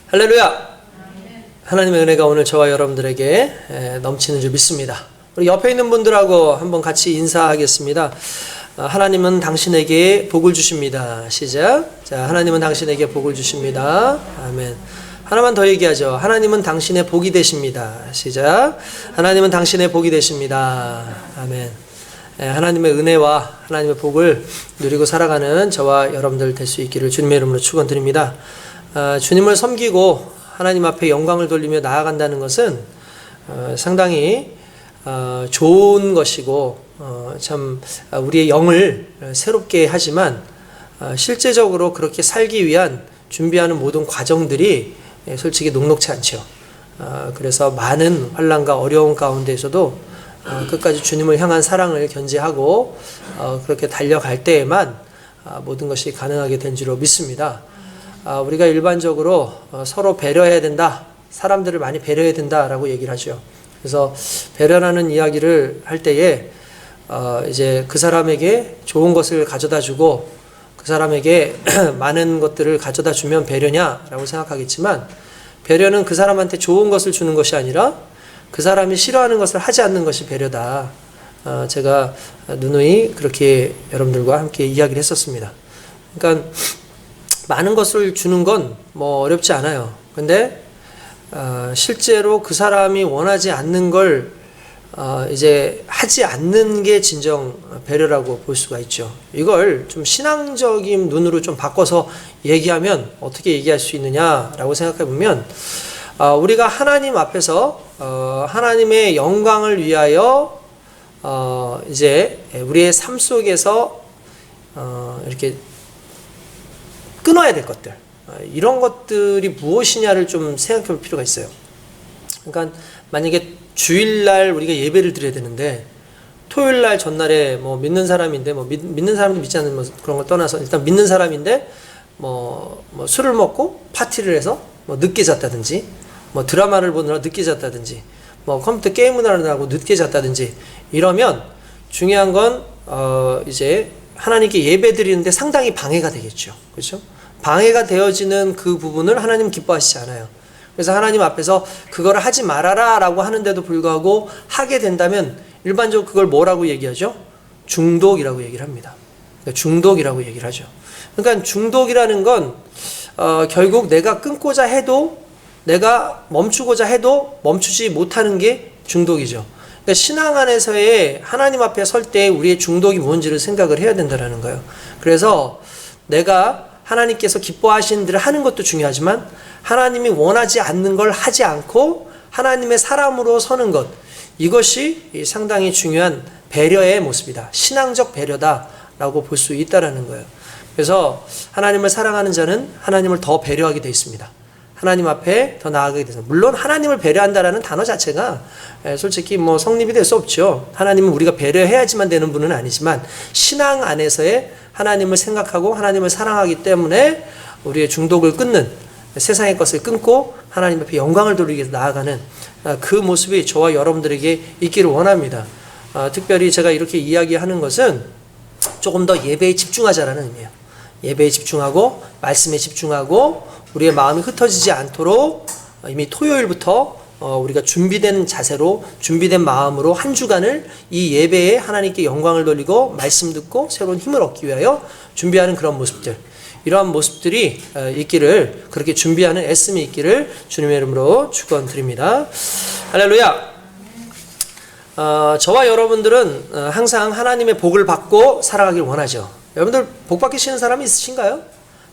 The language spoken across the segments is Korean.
할렐루야! 하나님의 은혜가 오늘 저와 여러분들에게 넘치는 줄 믿습니다. 우리 옆에 있는 분들하고 한번 같이 인사하겠습니다. 하나님은 당신에게 복을 주십니다. 시작. 자, 하나님은 당신에게 복을 주십니다. 아멘. 하나만 더 얘기하죠. 하나님은 당신의 복이 되십니다. 시작. 하나님은 당신의 복이 되십니다. 아멘. 하나님의 은혜와 하나님의 복을 누리고 살아가는 저와 여러분들 될 수 있기를 주님의 이름으로 축원드립니다. 주님을 섬기고 하나님 앞에 영광을 돌리며 나아간다는 것은 상당히 좋은 것이고 참 우리의 영을 새롭게 하지만 실제적으로 그렇게 살기 위한 준비하는 모든 과정들이 솔직히 녹록치 않죠. 그래서 많은 환난과 어려움 가운데에서도 끝까지 주님을 향한 사랑을 견지하고 그렇게 달려갈 때에만 모든 것이 가능하게 된 줄로 믿습니다. 우리가 일반적으로 서로 배려해야 된다, 사람들을 많이 배려해야 된다라고 얘기를 하죠. 그래서 배려라는 이야기를 할 때에 이제 그 사람에게 좋은 것을 가져다 주고 그 사람에게 많은 것들을 가져다 주면 배려냐라고 생각하겠지만, 배려는 그 사람한테 좋은 것을 주는 것이 아니라 그 사람이 싫어하는 것을 하지 않는 것이 배려다. 제가 누누이 그렇게 여러분들과 함께 이야기를 했었습니다. 그러니까 많은 것을 주는 건 뭐 어렵지 않아요. 근데 실제로 그 사람이 원하지 않는 걸 이제 하지 않는 게 진정 배려라고 볼 수가 있죠. 이걸 좀 신앙적인 눈으로 좀 바꿔서 얘기하면 어떻게 얘기할 수 있느냐라고 생각해 보면, 우리가 하나님 앞에서 하나님의 영광을 위하여 이제 우리의 삶 속에서 이렇게 끊어야 될 것들, 이런 것들이 무엇이냐를 좀 생각해 볼 필요가 있어요. 그러니까 만약에 주일날 우리가 예배를 드려야 되는데 토요일날 전날에 뭐 믿는 사람인데 믿는 사람도 믿지 않는 그런 걸 떠나서 일단 믿는 사람인데 뭐 술을 먹고 파티를 해서 뭐 늦게 잤다든지, 뭐 드라마를 보느라 늦게 잤다든지, 뭐 컴퓨터 게임을 하느라고 늦게 잤다든지 이러면 중요한 건 이제 하나님께 예배 드리는데 상당히 방해가 되겠죠. 그렇죠? 방해가 되어지는 그 부분을 하나님 기뻐하시지 않아요. 그래서 하나님 앞에서 그걸 하지 말아라 라고 하는데도 불구하고 하게 된다면 일반적으로 그걸 뭐라고 얘기하죠? 중독이라고 얘기를 합니다. 그러니까 중독이라고 얘기를 하죠. 그러니까 중독이라는 건 결국 내가 끊고자 해도, 내가 멈추고자 해도 멈추지 못하는 게 중독이죠. 그러니까 신앙 안에서의 하나님 앞에 설 때 우리의 중독이 뭔지를 생각을 해야 된다는 거예요. 그래서 내가 하나님께서 기뻐하시는 일을 하는 것도 중요하지만 하나님이 원하지 않는 걸 하지 않고 하나님의 사람으로 서는 것, 이것이 상당히 중요한 배려의 모습이다. 신앙적 배려다라고 볼 수 있다는 거예요. 그래서 하나님을 사랑하는 자는 하나님을 더 배려하게 되어 있습니다. 하나님 앞에 더 나아가게 돼서, 물론 하나님을 배려한다라는 단어 자체가 솔직히 뭐 성립이 될 수 없죠. 하나님은 우리가 배려해야지만 되는 분은 아니지만 신앙 안에서의 하나님을 생각하고 하나님을 사랑하기 때문에 우리의 중독을 끊는, 세상의 것을 끊고 하나님 앞에 영광을 돌리기 위해서 나아가는 그 모습이 저와 여러분들에게 있기를 원합니다. 특별히 제가 이렇게 이야기하는 것은 조금 더 예배에 집중하자라는 의미예요. 예배에 집중하고 말씀에 집중하고 우리의 마음이 흩어지지 않도록 이미 토요일부터 우리가 준비된 자세로, 준비된 마음으로 한 주간을 이 예배에 하나님께 영광을 돌리고 말씀 듣고 새로운 힘을 얻기 위하여 준비하는 그런 모습들, 이러한 모습들이 있기를, 그렇게 준비하는 애씀이 있기를 주님의 이름으로 축원드립니다. 할렐루야. 저와 여러분들은 항상 하나님의 복을 받고 살아가길 원하죠. 여러분들 복 받기시는 사람이 있으신가요?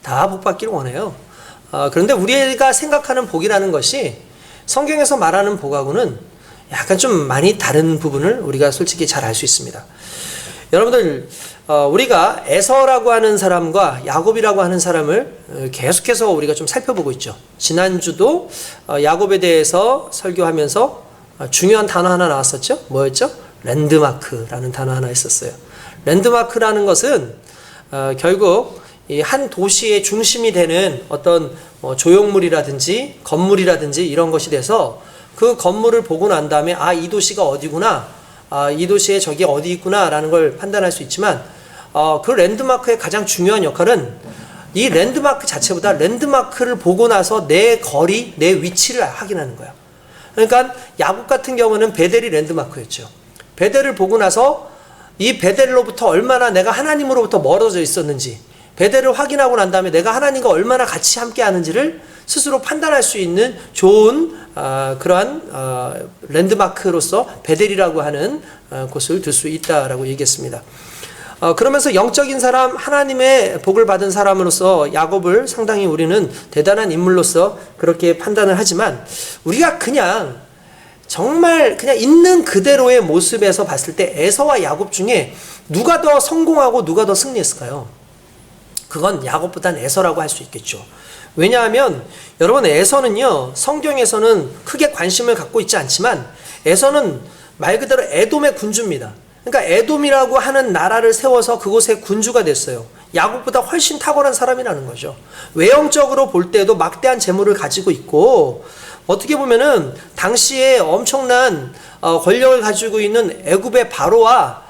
다 복 받기를 원해요. 그런데 우리가 생각하는 복이라는 것이 성경에서 말하는 복하고는 약간 좀 많이 다른 부분을 우리가 솔직히 잘 알 수 있습니다. 여러분들, 우리가 에서라고 하는 사람과 야곱이라고 하는 사람을 계속해서 우리가 좀 살펴보고 있죠. 지난주도 야곱에 대해서 설교하면서 중요한 단어 하나 나왔었죠. 뭐였죠? 랜드마크라는 단어 하나 있었어요. 랜드마크라는 것은 결국 이 한 도시의 중심이 되는 어떤 조형물이라든지 건물이라든지 이런 것이 돼서 그 건물을 보고 난 다음에 이 도시가 어디구나, 이 도시에 저기 어디 있구나 라는 걸 판단할 수 있지만 그 랜드마크의 가장 중요한 역할은 이 랜드마크 자체보다 랜드마크를 보고 나서 내 거리, 내 위치를 확인하는 거야. 그러니까 야곱 같은 경우는 베델이 랜드마크였죠. 베델을 보고 나서 이 베델로부터 얼마나 내가 하나님으로부터 멀어져 있었는지, 베델을 확인하고 난 다음에 내가 하나님과 얼마나 같이 함께 하는지를 스스로 판단할 수 있는 좋은 그러한 랜드마크로서 베델이라고 하는 곳을 둘 수 있다라고 얘기했습니다. 그러면서 영적인 사람, 하나님의 복을 받은 사람으로서 야곱을 상당히 우리는 대단한 인물로서 그렇게 판단을 하지만, 우리가 그냥 정말 그냥 있는 그대로의 모습에서 봤을 때 에서와 야곱 중에 누가 더 성공하고 누가 더 승리했을까요? 그건 야곱보다는 에서라고 할 수 있겠죠. 왜냐하면 여러분, 에서는요, 성경에서는 크게 관심을 갖고 있지 않지만 에서는 말 그대로 에돔의 군주입니다. 그러니까 에돔이라고 하는 나라를 세워서 그곳의 군주가 됐어요. 야곱보다 훨씬 탁월한 사람이라는 거죠. 외형적으로 볼 때도 막대한 재물을 가지고 있고, 어떻게 보면은 당시에 엄청난 권력을 가지고 있는 애굽의 바로와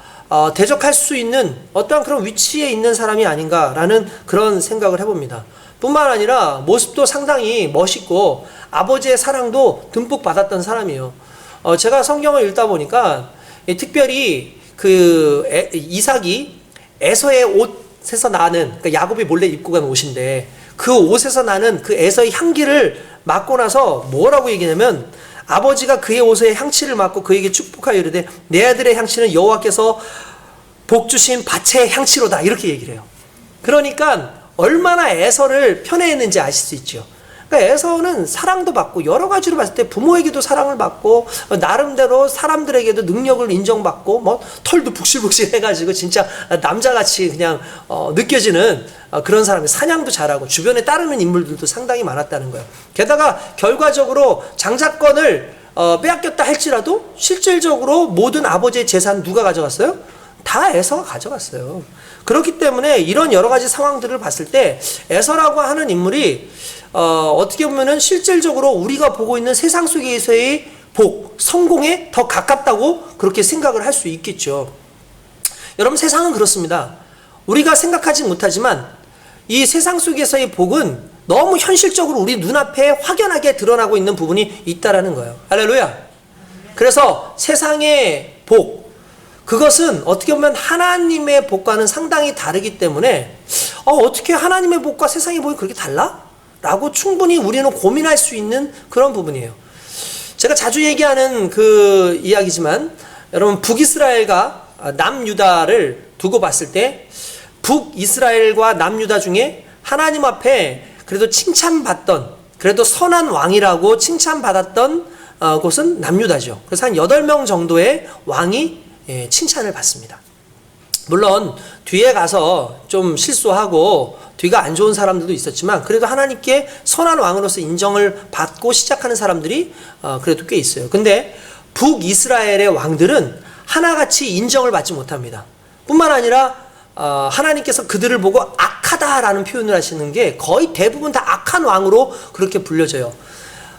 대적할 수 있는 어떠한 그런 위치에 있는 사람이 아닌가라는 그런 생각을 해봅니다. 뿐만 아니라 모습도 상당히 멋있고 아버지의 사랑도 듬뿍 받았던 사람이에요. 제가 성경을 읽다 보니까 특별히 이삭이 에서의 옷에서 나는, 그러니까 야곱이 몰래 입고 간 옷인데 그 옷에서 나는 그 에서의 향기를 맡고 나서 뭐라고 얘기냐면, 아버지가 그의 옷에 향취를 맡고 그에게 축복하여 이르되 내 아들의 향취는 여호와께서 복 주신 밭의 향취로다, 이렇게 얘기를 해요. 그러니까 얼마나 에서를 편애했는지 아실 수 있죠. 그러니까 에서는 사랑도 받고 여러 가지로 봤을 때 부모에게도 사랑을 받고 나름대로 사람들에게도 능력을 인정받고 뭐 털도 북실북실 해가지고 진짜 남자같이 그냥 느껴지는 그런 사람이, 사냥도 잘하고 주변에 따르는 인물들도 상당히 많았다는 거예요. 게다가 결과적으로 장자권을 빼앗겼다 할지라도 실질적으로 모든 아버지의 재산 누가 가져갔어요? 다 에서가 가져갔어요. 그렇기 때문에 이런 여러 가지 상황들을 봤을 때 에서라고 하는 인물이 어떻게 보면은 실질적으로 우리가 보고 있는 세상 속에서의 복, 성공에 더 가깝다고 그렇게 생각을 할 수 있겠죠. 여러분, 세상은 그렇습니다. 우리가 생각하지 못하지만 이 세상 속에서의 복은 너무 현실적으로 우리 눈앞에 확연하게 드러나고 있는 부분이 있다라는 거예요. 할렐루야. 그래서 세상의 복, 그것은 어떻게 보면 하나님의 복과는 상당히 다르기 때문에 어떻게 하나님의 복과 세상의 복이 그렇게 달라? 라고 충분히 우리는 고민할 수 있는 그런 부분이에요. 제가 자주 얘기하는 그 이야기지만, 여러분, 북이스라엘과 남유다를 두고 봤을 때 북이스라엘과 남유다 중에 하나님 앞에 그래도 칭찬받던, 그래도 선한 왕이라고 칭찬받았던 곳은 남유다죠. 그래서 한 8명 정도의 왕이 칭찬을 받습니다. 물론 뒤에 가서 좀 실수하고 뒤가 안 좋은 사람들도 있었지만 그래도 하나님께 선한 왕으로서 인정을 받고 시작하는 사람들이 그래도 꽤 있어요. 근데 북이스라엘의 왕들은 하나같이 인정을 받지 못합니다. 뿐만 아니라 하나님께서 그들을 보고 악하다라는 표현을 하시는 게 거의 대부분 다 악한 왕으로 그렇게 불려져요.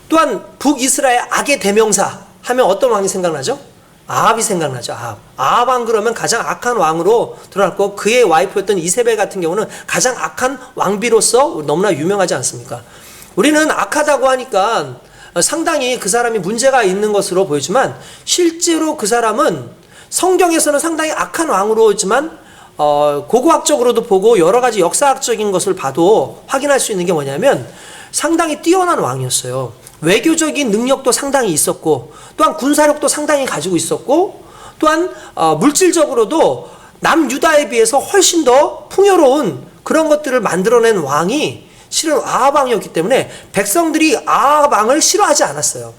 또한 북이스라엘 악의 대명사 하면 어떤 왕이 생각나죠? 아합이 생각나죠. 아합 왕 그러면 가장 악한 왕으로 드러났고, 그의 와이프였던 이세벨 같은 경우는 가장 악한 왕비로서 너무나 유명하지 않습니까? 우리는 악하다고 하니까 상당히 그 사람이 문제가 있는 것으로 보이지만 실제로 그 사람은 성경에서는 상당히 악한 왕으로지만 고고학적으로도 보고 여러 가지 역사학적인 것을 봐도 확인할 수 있는 게 뭐냐면 상당히 뛰어난 왕이었어요. 외교적인 능력도 상당히 있었고, 또한 군사력도 상당히 가지고 있었고, 또한 물질적으로도 남유다에 비해서 훨씬 더 풍요로운 그런 것들을 만들어낸 왕이 실은 아합 왕이었기 때문에 백성들이 아합 왕을 싫어하지 않았어요.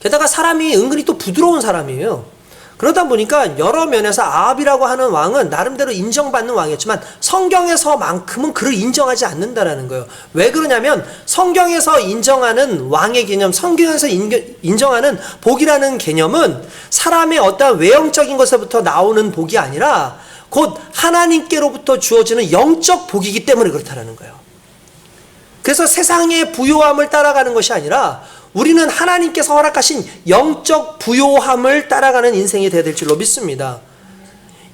게다가 사람이 은근히 또 부드러운 사람이에요. 그러다 보니까 여러 면에서 아합이라고 하는 왕은 나름대로 인정받는 왕이었지만 성경에서만큼은 그를 인정하지 않는다라는 거예요. 왜 그러냐면 성경에서 인정하는 왕의 개념, 성경에서 인정하는 복이라는 개념은 사람의 어떤 외형적인 것에부터 나오는 복이 아니라 곧 하나님께로부터 주어지는 영적 복이기 때문에 그렇다라는 거예요. 그래서 세상의 부요함을 따라가는 것이 아니라 우리는 하나님께서 허락하신 영적 부요함을 따라가는 인생이 되어야 될 줄로 믿습니다.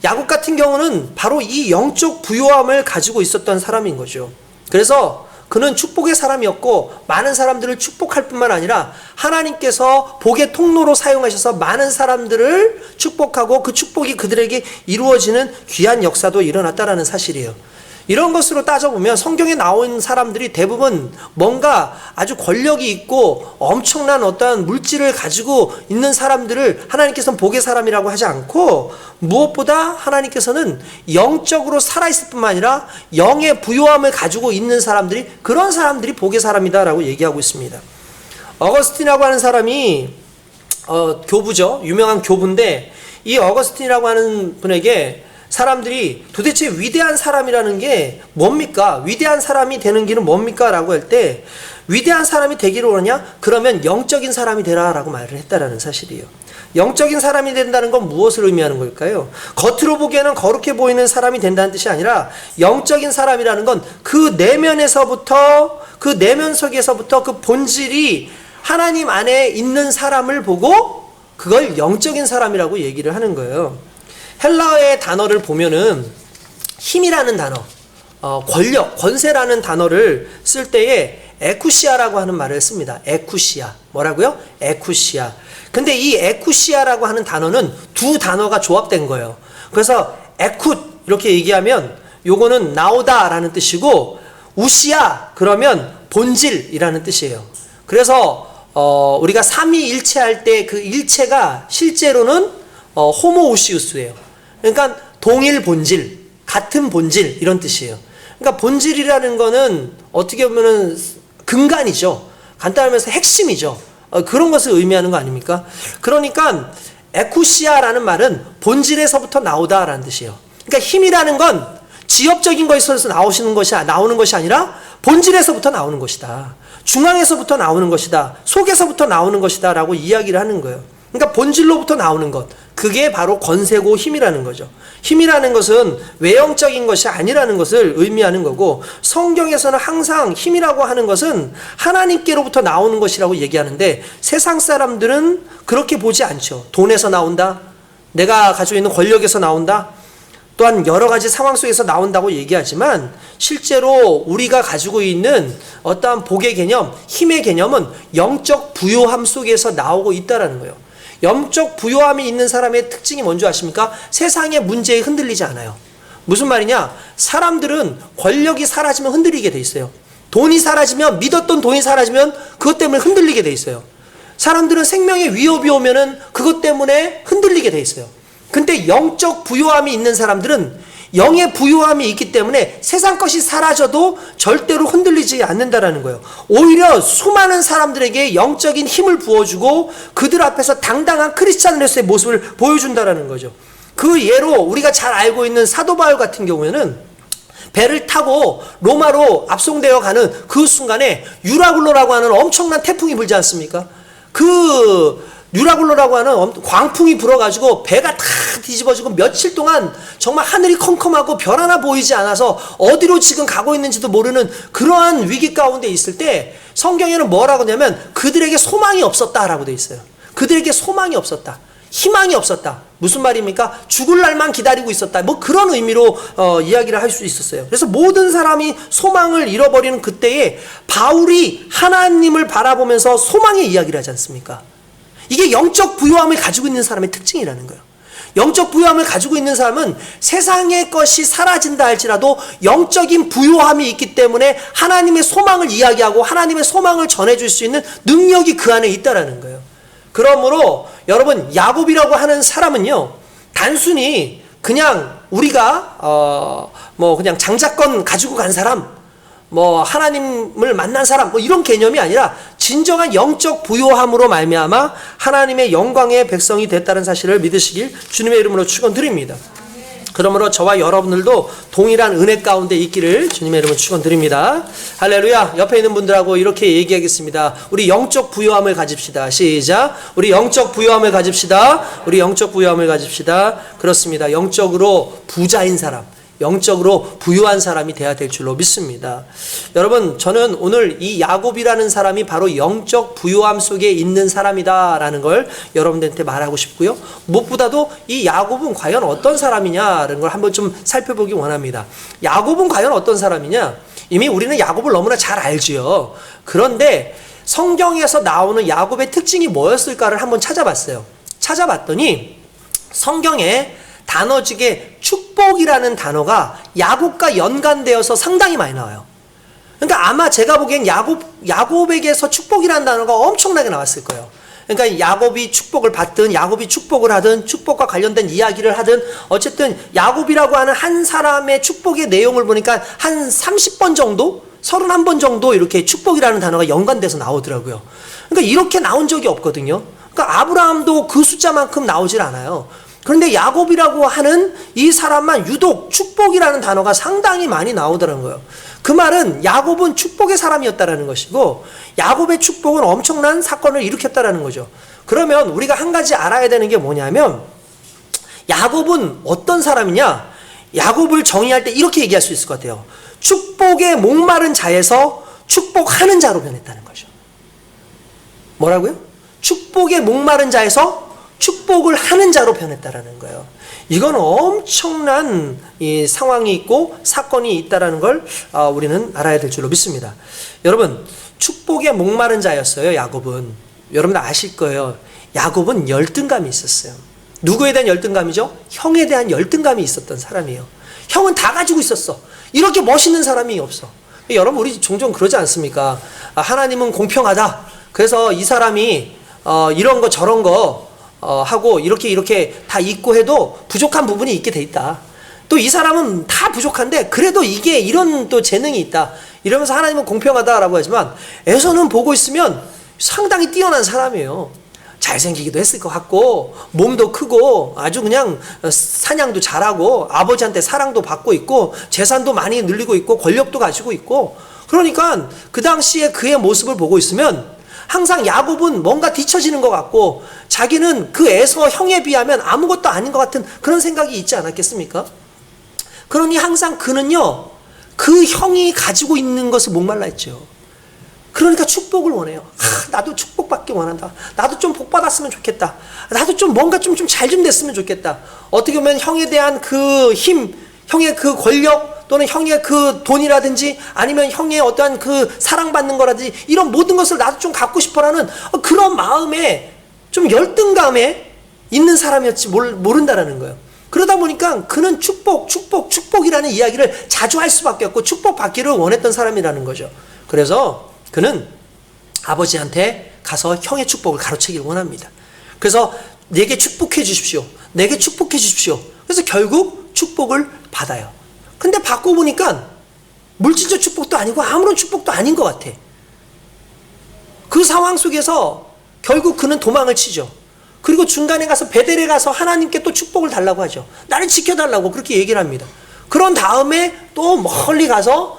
야곱 같은 경우는 바로 이 영적 부요함을 가지고 있었던 사람인 거죠. 그래서 그는 축복의 사람이었고 많은 사람들을 축복할 뿐만 아니라 하나님께서 복의 통로로 사용하셔서 많은 사람들을 축복하고 그 축복이 그들에게 이루어지는 귀한 역사도 일어났다라는 사실이에요. 이런 것으로 따져보면 성경에 나온 사람들이 대부분 뭔가 아주 권력이 있고 엄청난 어떠한 물질을 가지고 있는 사람들을 하나님께서는 복의 사람이라고 하지 않고, 무엇보다 하나님께서는 영적으로 살아있을 뿐만 아니라 영의 부요함을 가지고 있는 사람들이, 그런 사람들이 복의 사람이다라고 얘기하고 있습니다. 어거스틴이라고 하는 사람이 교부죠. 유명한 교부인데, 이 어거스틴이라고 하는 분에게 사람들이 도대체 위대한 사람이라는 게 뭡니까? 위대한 사람이 되는 길은 뭡니까? 라고 할 때, 위대한 사람이 되기를 원하냐? 그러면 영적인 사람이 되라 라고 말을 했다라는 사실이에요. 영적인 사람이 된다는 건 무엇을 의미하는 걸까요? 겉으로 보기에는 거룩해 보이는 사람이 된다는 뜻이 아니라, 영적인 사람이라는 건 그 내면에서부터, 그 내면 속에서부터 그 본질이 하나님 안에 있는 사람을 보고 그걸 영적인 사람이라고 얘기를 하는 거예요. 헬라어의 단어를 보면은 힘이라는 단어, 권력, 권세라는 단어를 쓸 때에 에쿠시아라고 하는 말을 씁니다. 에쿠시아. 뭐라고요? 에쿠시아. 근데 이 에쿠시아라고 하는 단어는 두 단어가 조합된 거예요. 그래서 에쿠 이렇게 얘기하면 요거는 나오다라는 뜻이고, 우시아 그러면 본질이라는 뜻이에요. 그래서 우리가 삼위일체할 때 그 일체가 실제로는 호모우시우스예요. 그러니까 동일 본질, 같은 본질 이런 뜻이에요. 그러니까 본질이라는 거는 어떻게 보면은 근간이죠. 간단하면서 핵심이죠. 그런 것을 의미하는 거 아닙니까? 그러니까 에쿠시아라는 말은 본질에서부터 나오다라는 뜻이에요. 그러니까 힘이라는 건 지엽적인 것에서 나오는 것이 아니라 본질에서부터 나오는 것이다. 중앙에서부터 나오는 것이다. 속에서부터 나오는 것이다 라고 이야기를 하는 거예요. 그러니까 본질로부터 나오는 것, 그게 바로 권세고 힘이라는 거죠. 힘이라는 것은 외형적인 것이 아니라는 것을 의미하는 거고, 성경에서는 항상 힘이라고 하는 것은 하나님께로부터 나오는 것이라고 얘기하는데, 세상 사람들은 그렇게 보지 않죠. 돈에서 나온다, 내가 가지고 있는 권력에서 나온다, 또한 여러 가지 상황 속에서 나온다고 얘기하지만, 실제로 우리가 가지고 있는 어떠한 복의 개념, 힘의 개념은 영적 부요함 속에서 나오고 있다는 거예요. 영적 부요함이 있는 사람의 특징이 뭔지 아십니까? 세상의 문제에 흔들리지 않아요. 무슨 말이냐? 사람들은 권력이 사라지면 흔들리게 돼 있어요. 돈이 사라지면, 믿었던 돈이 사라지면 그것 때문에 흔들리게 돼 있어요. 사람들은 생명의 위협이 오면은 그것 때문에 흔들리게 돼 있어요. 근데 영적 부요함이 있는 사람들은 영의 부요함이 있기 때문에 세상 것이 사라져도 절대로 흔들리지 않는다라는 거예요. 오히려 수많은 사람들에게 영적인 힘을 부어주고 그들 앞에서 당당한 크리스찬으로서의 모습을 보여준다라는 거죠. 그 예로 우리가 잘 알고 있는 사도 바울 같은 경우에는 배를 타고 로마로 압송되어 가는 그 순간에 유라굴로라고 하는 엄청난 태풍이 불지 않습니까? 그 유라굴로라고 하는 광풍이 불어가지고 배가 다 뒤집어지고 며칠 동안 정말 하늘이 컴컴하고 별 하나 보이지 않아서 어디로 지금 가고 있는지도 모르는 그러한 위기 가운데 있을 때, 성경에는 뭐라고 하냐면 그들에게 소망이 없었다라고 돼 있어요. 그들에게 소망이 없었다, 희망이 없었다. 무슨 말입니까? 죽을 날만 기다리고 있었다. 뭐 그런 의미로 이야기를 할 수 있었어요. 그래서 모든 사람이 소망을 잃어버리는 그때에 바울이 하나님을 바라보면서 소망의 이야기를 하지 않습니까? 이게 영적 부요함을 가지고 있는 사람의 특징이라는 거예요. 영적 부요함을 가지고 있는 사람은 세상의 것이 사라진다 할지라도 영적인 부요함이 있기 때문에 하나님의 소망을 이야기하고 하나님의 소망을 전해줄 수 있는 능력이 그 안에 있다라는 거예요. 그러므로 여러분, 야곱이라고 하는 사람은요, 단순히 그냥 우리가 그냥 장자권 가지고 간 사람, 하나님을 만난 사람, 이런 개념이 아니라 진정한 영적 부요함으로 말미암아 하나님의 영광의 백성이 됐다는 사실을 믿으시길 주님의 이름으로 축원드립니다. 그러므로 저와 여러분들도 동일한 은혜 가운데 있기를 주님의 이름으로 축원드립니다. 할렐루야. 옆에 있는 분들하고 이렇게 얘기하겠습니다. 우리 영적 부요함을 가집시다. 시작. 우리 영적 부요함을 가집시다. 우리 영적 부요함을 가집시다. 그렇습니다. 영적으로 부자인 사람, 영적으로 부유한 사람이 돼야 될 줄로 믿습니다. 여러분, 저는 오늘 이 야곱이라는 사람이 바로 영적 부유함 속에 있는 사람이다라는 걸 여러분들한테 말하고 싶고요. 무엇보다도 이 야곱은 과연 어떤 사람이냐라는 걸 한번 좀 살펴보기 원합니다. 야곱은 과연 어떤 사람이냐? 이미 우리는 야곱을 너무나 잘 알지요. 그런데 성경에서 나오는 야곱의 특징이 뭐였을까를 한번 찾아봤어요. 찾아봤더니 성경에 단어직에 축복이라는 단어가 야곱과 연관되어서 상당히 많이 나와요. 그러니까 아마 제가 보기엔 야곱에게서 축복이라는 단어가 엄청나게 나왔을 거예요. 그러니까 야곱이 축복을 받든 야곱이 축복을 하든 축복과 관련된 이야기를 하든 어쨌든 야곱이라고 하는 한 사람의 축복의 내용을 보니까 한 30번 정도? 31번 정도 이렇게 축복이라는 단어가 연관돼서 나오더라고요. 그러니까 이렇게 나온 적이 없거든요. 그러니까 아브라함도 그 숫자만큼 나오질 않아요. 그런데 야곱이라고 하는 이 사람만 유독 축복이라는 단어가 상당히 많이 나오더라는 거예요. 그 말은 야곱은 축복의 사람이었다라는 것이고 야곱의 축복은 엄청난 사건을 일으켰다라는 거죠. 그러면 우리가 한 가지 알아야 되는 게 뭐냐면 야곱은 어떤 사람이냐? 야곱을 정의할 때 이렇게 얘기할 수 있을 것 같아요. 축복에 목마른 자에서 축복하는 자로 변했다는 거죠. 뭐라고요? 축복에 목마른 자에서 축복을 하는 자로 변했다라는 거예요. 이건 엄청난 이 상황이 있고 사건이 있다라는 걸 우리는 알아야 될 줄로 믿습니다. 여러분, 축복에 목마른 자였어요, 야곱은. 여러분들 아실 거예요. 야곱은 열등감이 있었어요. 누구에 대한 열등감이죠? 형에 대한 열등감이 있었던 사람이에요. 형은 다 가지고 있었어. 이렇게 멋있는 사람이 없어. 여러분, 우리 종종 그러지 않습니까? 하나님은 공평하다. 그래서 이 사람이 이런 거 저런 거 하고 이렇게 다 있고 해도 부족한 부분이 있게 돼 있다. 또 이 사람은 다 부족한데 그래도 이게 이런 또 재능이 있다. 이러면서 하나님은 공평하다라고 하지만 에서는 보고 있으면 상당히 뛰어난 사람이에요. 잘생기기도 했을 것 같고 몸도 크고 아주 그냥 사냥도 잘하고 아버지한테 사랑도 받고 있고 재산도 많이 늘리고 있고 권력도 가지고 있고 그러니까 그 당시에 그의 모습을 보고 있으면 항상 야곱은 뭔가 뒤처지는 것 같고 자기는 그 에서 형에 비하면 아무것도 아닌 것 같은 그런 생각이 있지 않았겠습니까? 그러니 항상 그는요 그 형이 가지고 있는 것을 목말라 했죠. 그러니까 축복을 원해요. 나도 축복받기 원한다. 나도 좀 복받았으면 좋겠다. 나도 좀 뭔가 좀 잘 좀 됐으면 좋겠다. 어떻게 보면 형에 대한 그 힘, 형의 그 권력 또는 형의 그 돈이라든지 아니면 형의 어떠한 그 사랑받는 거라든지 이런 모든 것을 나도 좀 갖고 싶어라는 그런 마음에 좀 열등감에 있는 사람이었지 모른다라는 거예요. 그러다 보니까 그는 축복이라는 이야기를 자주 할 수밖에 없고 축복받기를 원했던 사람이라는 거죠. 그래서 그는 아버지한테 가서 형의 축복을 가로채기를 원합니다. 그래서 내게 축복해 주십시오. 내게 축복해 주십시오. 그래서 결국 축복을 받아요. 근데 받고 보니까 물질적 축복도 아니고 아무런 축복도 아닌 것 같아. 그 상황 속에서 결국 그는 도망을 치죠. 그리고 중간에 가서 베델에 가서 하나님께 또 축복을 달라고 하죠. 나를 지켜달라고 그렇게 얘기를 합니다. 그런 다음에 또 멀리 가서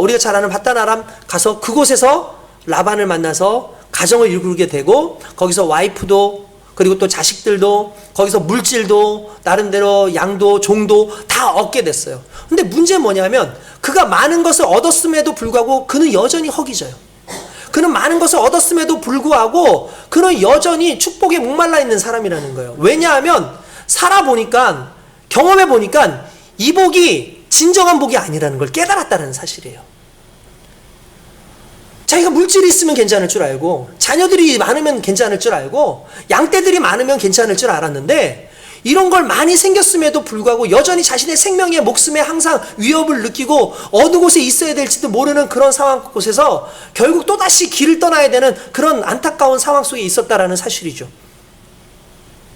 우리가 잘 아는 밧단아람 가서 그곳에서 라반을 만나서 가정을 이루게 되고 거기서 와이프도 그리고 또 자식들도 거기서 물질도 나름대로 양도 종도 다 얻게 됐어요. 근데 문제는 뭐냐면 그가 많은 것을 얻었음에도 불구하고 그는 여전히 허기져요. 그는 많은 것을 얻었음에도 불구하고 그는 여전히 축복에 목말라 있는 사람이라는 거예요. 왜냐하면 살아보니까 경험해보니까 이 복이 진정한 복이 아니라는 걸 깨달았다는 사실이에요. 자기가 물질이 있으면 괜찮을 줄 알고 자녀들이 많으면 괜찮을 줄 알고 양떼들이 많으면 괜찮을 줄 알았는데 이런 걸 많이 생겼음에도 불구하고 여전히 자신의 생명에 목숨에 항상 위협을 느끼고 어느 곳에 있어야 될지도 모르는 그런 상황 곳에서 결국 또다시 길을 떠나야 되는 그런 안타까운 상황 속에 있었다라는 사실이죠.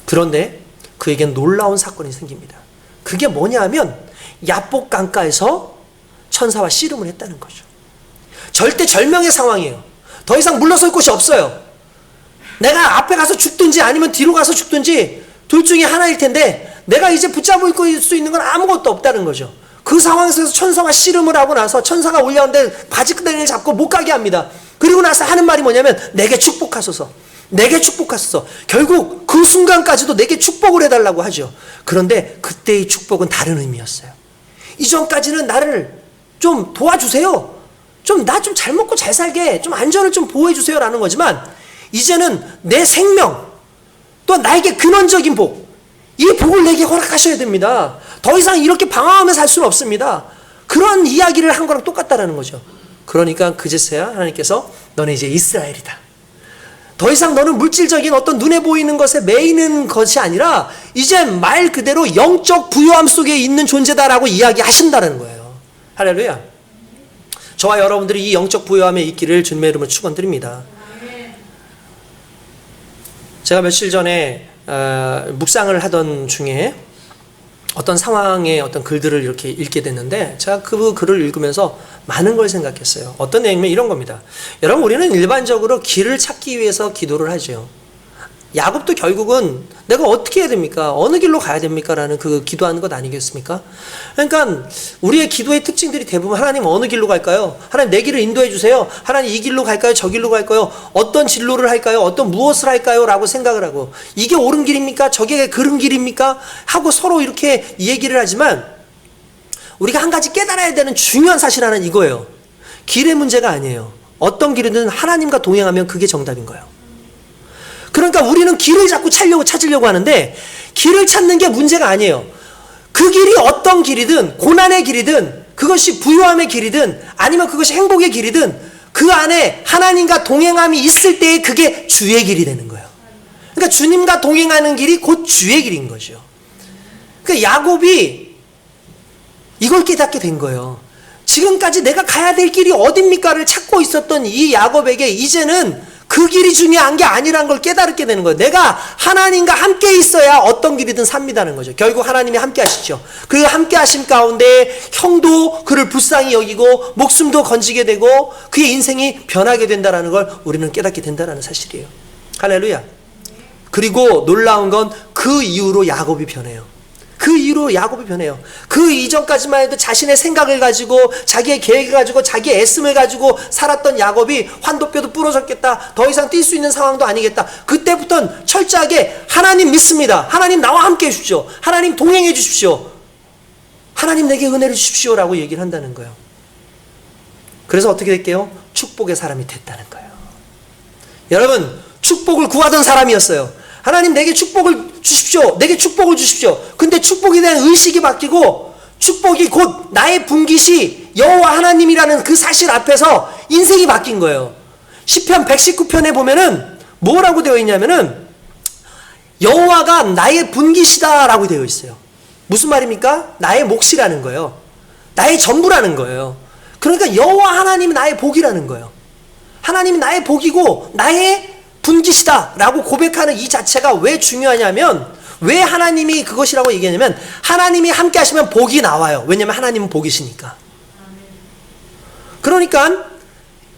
그런데 그에겐 놀라운 사건이 생깁니다. 그게 뭐냐면 야복 강가에서 천사와 씨름을 했다는 거죠. 절대 절명의 상황이에요. 더 이상 물러설 곳이 없어요. 내가 앞에 가서 죽든지 아니면 뒤로 가서 죽든지 둘 중에 하나일 텐데 내가 이제 붙잡을 수 있는 건 아무것도 없다는 거죠. 그 상황에서 천사와 씨름을 하고 나서 천사가 올라오는데 바지끄덩이를 잡고 못 가게 합니다. 그리고 나서 하는 말이 뭐냐면 내게 축복하소서. 내게 축복하소서. 결국 그 순간까지도 내게 축복을 해달라고 하죠. 그런데 그때의 축복은 다른 의미였어요. 이전까지는 나를 좀 도와주세요. 나 좀 잘 먹고 잘 살게, 좀 안전을 좀 보호해주세요 라는 거지만, 이제는 내 생명, 또 나에게 근원적인 복, 이 복을 내게 허락하셔야 됩니다. 더 이상 이렇게 방황하며 살 수는 없습니다. 그런 이야기를 한 거랑 똑같다라는 거죠. 그러니까 그제서야 하나님께서 너는 이제 이스라엘이다. 더 이상 너는 물질적인 어떤 눈에 보이는 것에 매이는 것이 아니라 이제 말 그대로 영적 부요함 속에 있는 존재다라고 이야기하신다는 거예요. 할렐루야. 저와 여러분들이 이 영적 부요함에 있기를 주님의 이름으로 축원드립니다. 제가 며칠 전에 묵상을 하던 중에 어떤 상황의 어떤 글들을 이렇게 읽게 됐는데, 제가 그 글을 읽으면서 많은 걸 생각했어요. 어떤 내용이면 이런 겁니다. 여러분, 우리는 일반적으로 길을 찾기 위해서 기도를 하죠. 야곱도 결국은 내가 어떻게 해야 됩니까? 어느 길로 가야 됩니까? 라는 그 기도하는 것 아니겠습니까? 그러니까 우리의 기도의 특징들이 대부분 하나님 어느 길로 갈까요? 하나님 내 길을 인도해 주세요. 하나님 이 길로 갈까요? 저 길로 갈까요? 어떤 진로를 할까요? 어떤 무엇을 할까요? 라고 생각을 하고, 이게 옳은 길입니까? 저게 그른 길입니까? 하고 서로 이렇게 얘기를 하지만, 우리가 한 가지 깨달아야 되는 중요한 사실 하나는 이거예요. 길의 문제가 아니에요. 어떤 길이든 하나님과 동행하면 그게 정답인 거예요. 그러니까 우리는 길을 자꾸 찾으려고 하는데, 길을 찾는 게 문제가 아니에요. 그 길이 어떤 길이든, 고난의 길이든, 그것이 부요함의 길이든, 아니면 그것이 행복의 길이든, 그 안에 하나님과 동행함이 있을 때에 그게 주의 길이 되는 거예요. 그러니까 주님과 동행하는 길이 곧 주의 길인 거죠. 그러니까 야곱이 이걸 깨닫게 된 거예요. 지금까지 내가 가야 될 길이 어딥니까를 찾고 있었던 이 야곱에게 이제는 그 길이 중요한 게 아니라는 걸 깨달게 되는 거예요. 내가 하나님과 함께 있어야 어떤 길이든 삽니다는 거죠. 결국 하나님이 함께 하시죠. 그 함께 하심 가운데 형도 그를 불쌍히 여기고 목숨도 건지게 되고 그의 인생이 변하게 된다는 걸 우리는 깨닫게 된다는 사실이에요. 할렐루야. 그리고 놀라운 건 그 이후로 야곱이 변해요. 그 이후로 야곱이 변해요. 그 이전까지만 해도 자신의 생각을 가지고 자기의 계획을 가지고 자기의 애씀을 가지고 살았던 야곱이 환도뼈도 부러졌겠다. 더 이상 뛸 수 있는 상황도 아니겠다. 그때부터는 철저하게 하나님 믿습니다. 하나님 나와 함께 해주십시오. 하나님 동행해 주십시오. 하나님 내게 은혜를 주십시오 라고 얘기를 한다는 거예요. 그래서 어떻게 될게요? 축복의 사람이 됐다는 거예요. 여러분, 축복을 구하던 사람이었어요. 하나님 내게 축복을 주십시오. 내게 축복을 주십시오. 근데 축복에 대한 의식이 바뀌고 축복이 곧 나의 분깃이 여호와 하나님이라는 그 사실 앞에서 인생이 바뀐 거예요. 시편 119편에 보면은 뭐라고 되어 있냐면은 여호와가 나의 분깃이다 라고 되어 있어요. 무슨 말입니까? 나의 몫이라는 거예요. 나의 전부라는 거예요. 그러니까 여호와 하나님이 나의 복이라는 거예요. 하나님이 나의 복이고 나의 분깃이다 라고 고백하는 이 자체가 왜 중요하냐면, 왜 하나님이 그것이라고 얘기하냐면, 하나님이 함께 하시면 복이 나와요. 왜냐면 하나님은 복이시니까. 그러니까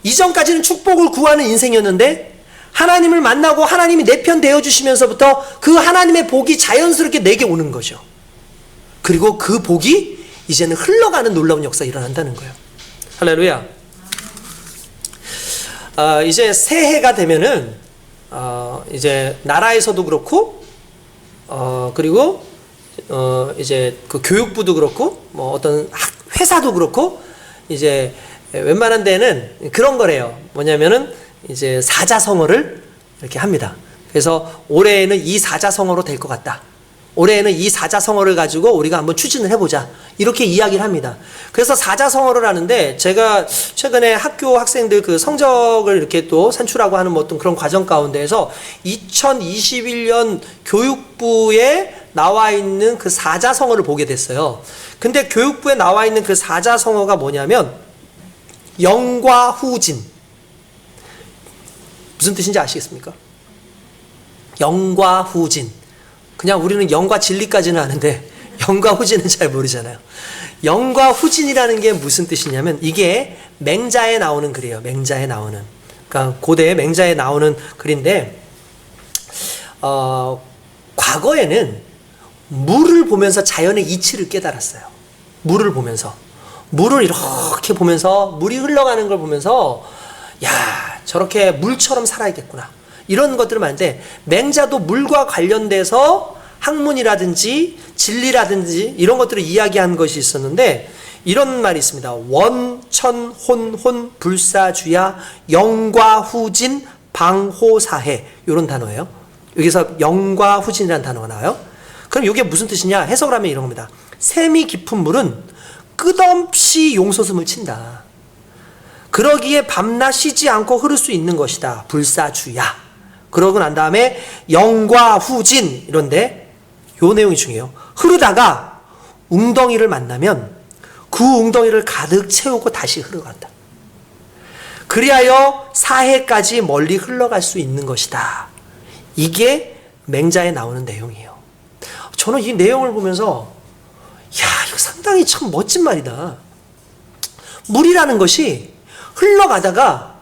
이전까지는 축복을 구하는 인생이었는데 하나님을 만나고 하나님이 내 편 되어주시면서부터 그 하나님의 복이 자연스럽게 내게 오는 거죠. 그리고 그 복이 이제는 흘러가는 놀라운 역사가 일어난다는 거예요. 할렐루야. 이제 새해가 되면은 이제 나라에서도 그렇고 그리고 이제 그 교육부도 그렇고 뭐 어떤 회사도 그렇고 이제 웬만한 데는 그런 거래요. 뭐냐면은 이제 사자성어를 이렇게 합니다. 그래서 올해에는 이 사자성어로 될 것 같다. 올해에는 이 사자성어를 가지고 우리가 한번 추진을 해보자. 이렇게 이야기를 합니다. 그래서 사자성어를 하는데, 제가 최근에 학교 학생들 그 성적을 이렇게 또 산출하고 하는 뭐 어떤 그런 과정 가운데에서 2021년 교육부에 나와 있는 그 사자성어를 보게 됐어요. 근데 교육부에 나와 있는 그 사자성어가 뭐냐면 영과 후진. 무슨 뜻인지 아시겠습니까? 영과 후진. 그냥 우리는 영과 진리까지는 아는데 영과 후진은 잘 모르잖아요. 영과 후진이라는 게 무슨 뜻이냐면, 이게 맹자에 나오는 글이에요. 맹자에 나오는. 그러니까 고대 맹자에 나오는 글인데, 과거에는 물을 보면서 자연의 이치를 깨달았어요. 물을 보면서. 물을 이렇게 보면서, 물이 흘러가는 걸 보면서, 야, 저렇게 물처럼 살아야겠구나. 이런 것들은 많은데, 맹자도 물과 관련돼서 학문이라든지 진리라든지 이런 것들을 이야기한 것이 있었는데 이런 말이 있습니다. 원천혼혼 불사주야 영과후진 방호사해 이런 단어예요. 여기서 영과후진이라는 단어가 나와요. 그럼 이게 무슨 뜻이냐? 해석을 하면 이런 겁니다. 샘이 깊은 물은 끝없이 용솟음을 친다. 그러기에 밤낮 쉬지 않고 흐를 수 있는 것이다. 불사주야. 그러고 난 다음에 영과후진 이런데 요 내용이 중요해요. 흐르다가 웅덩이를 만나면 그 웅덩이를 가득 채우고 다시 흘러간다. 그리하여 사해까지 멀리 흘러갈 수 있는 것이다. 이게 맹자에 나오는 내용이에요. 저는 이 내용을 보면서 야, 이거 상당히 참 멋진 말이다. 물이라는 것이 흘러가다가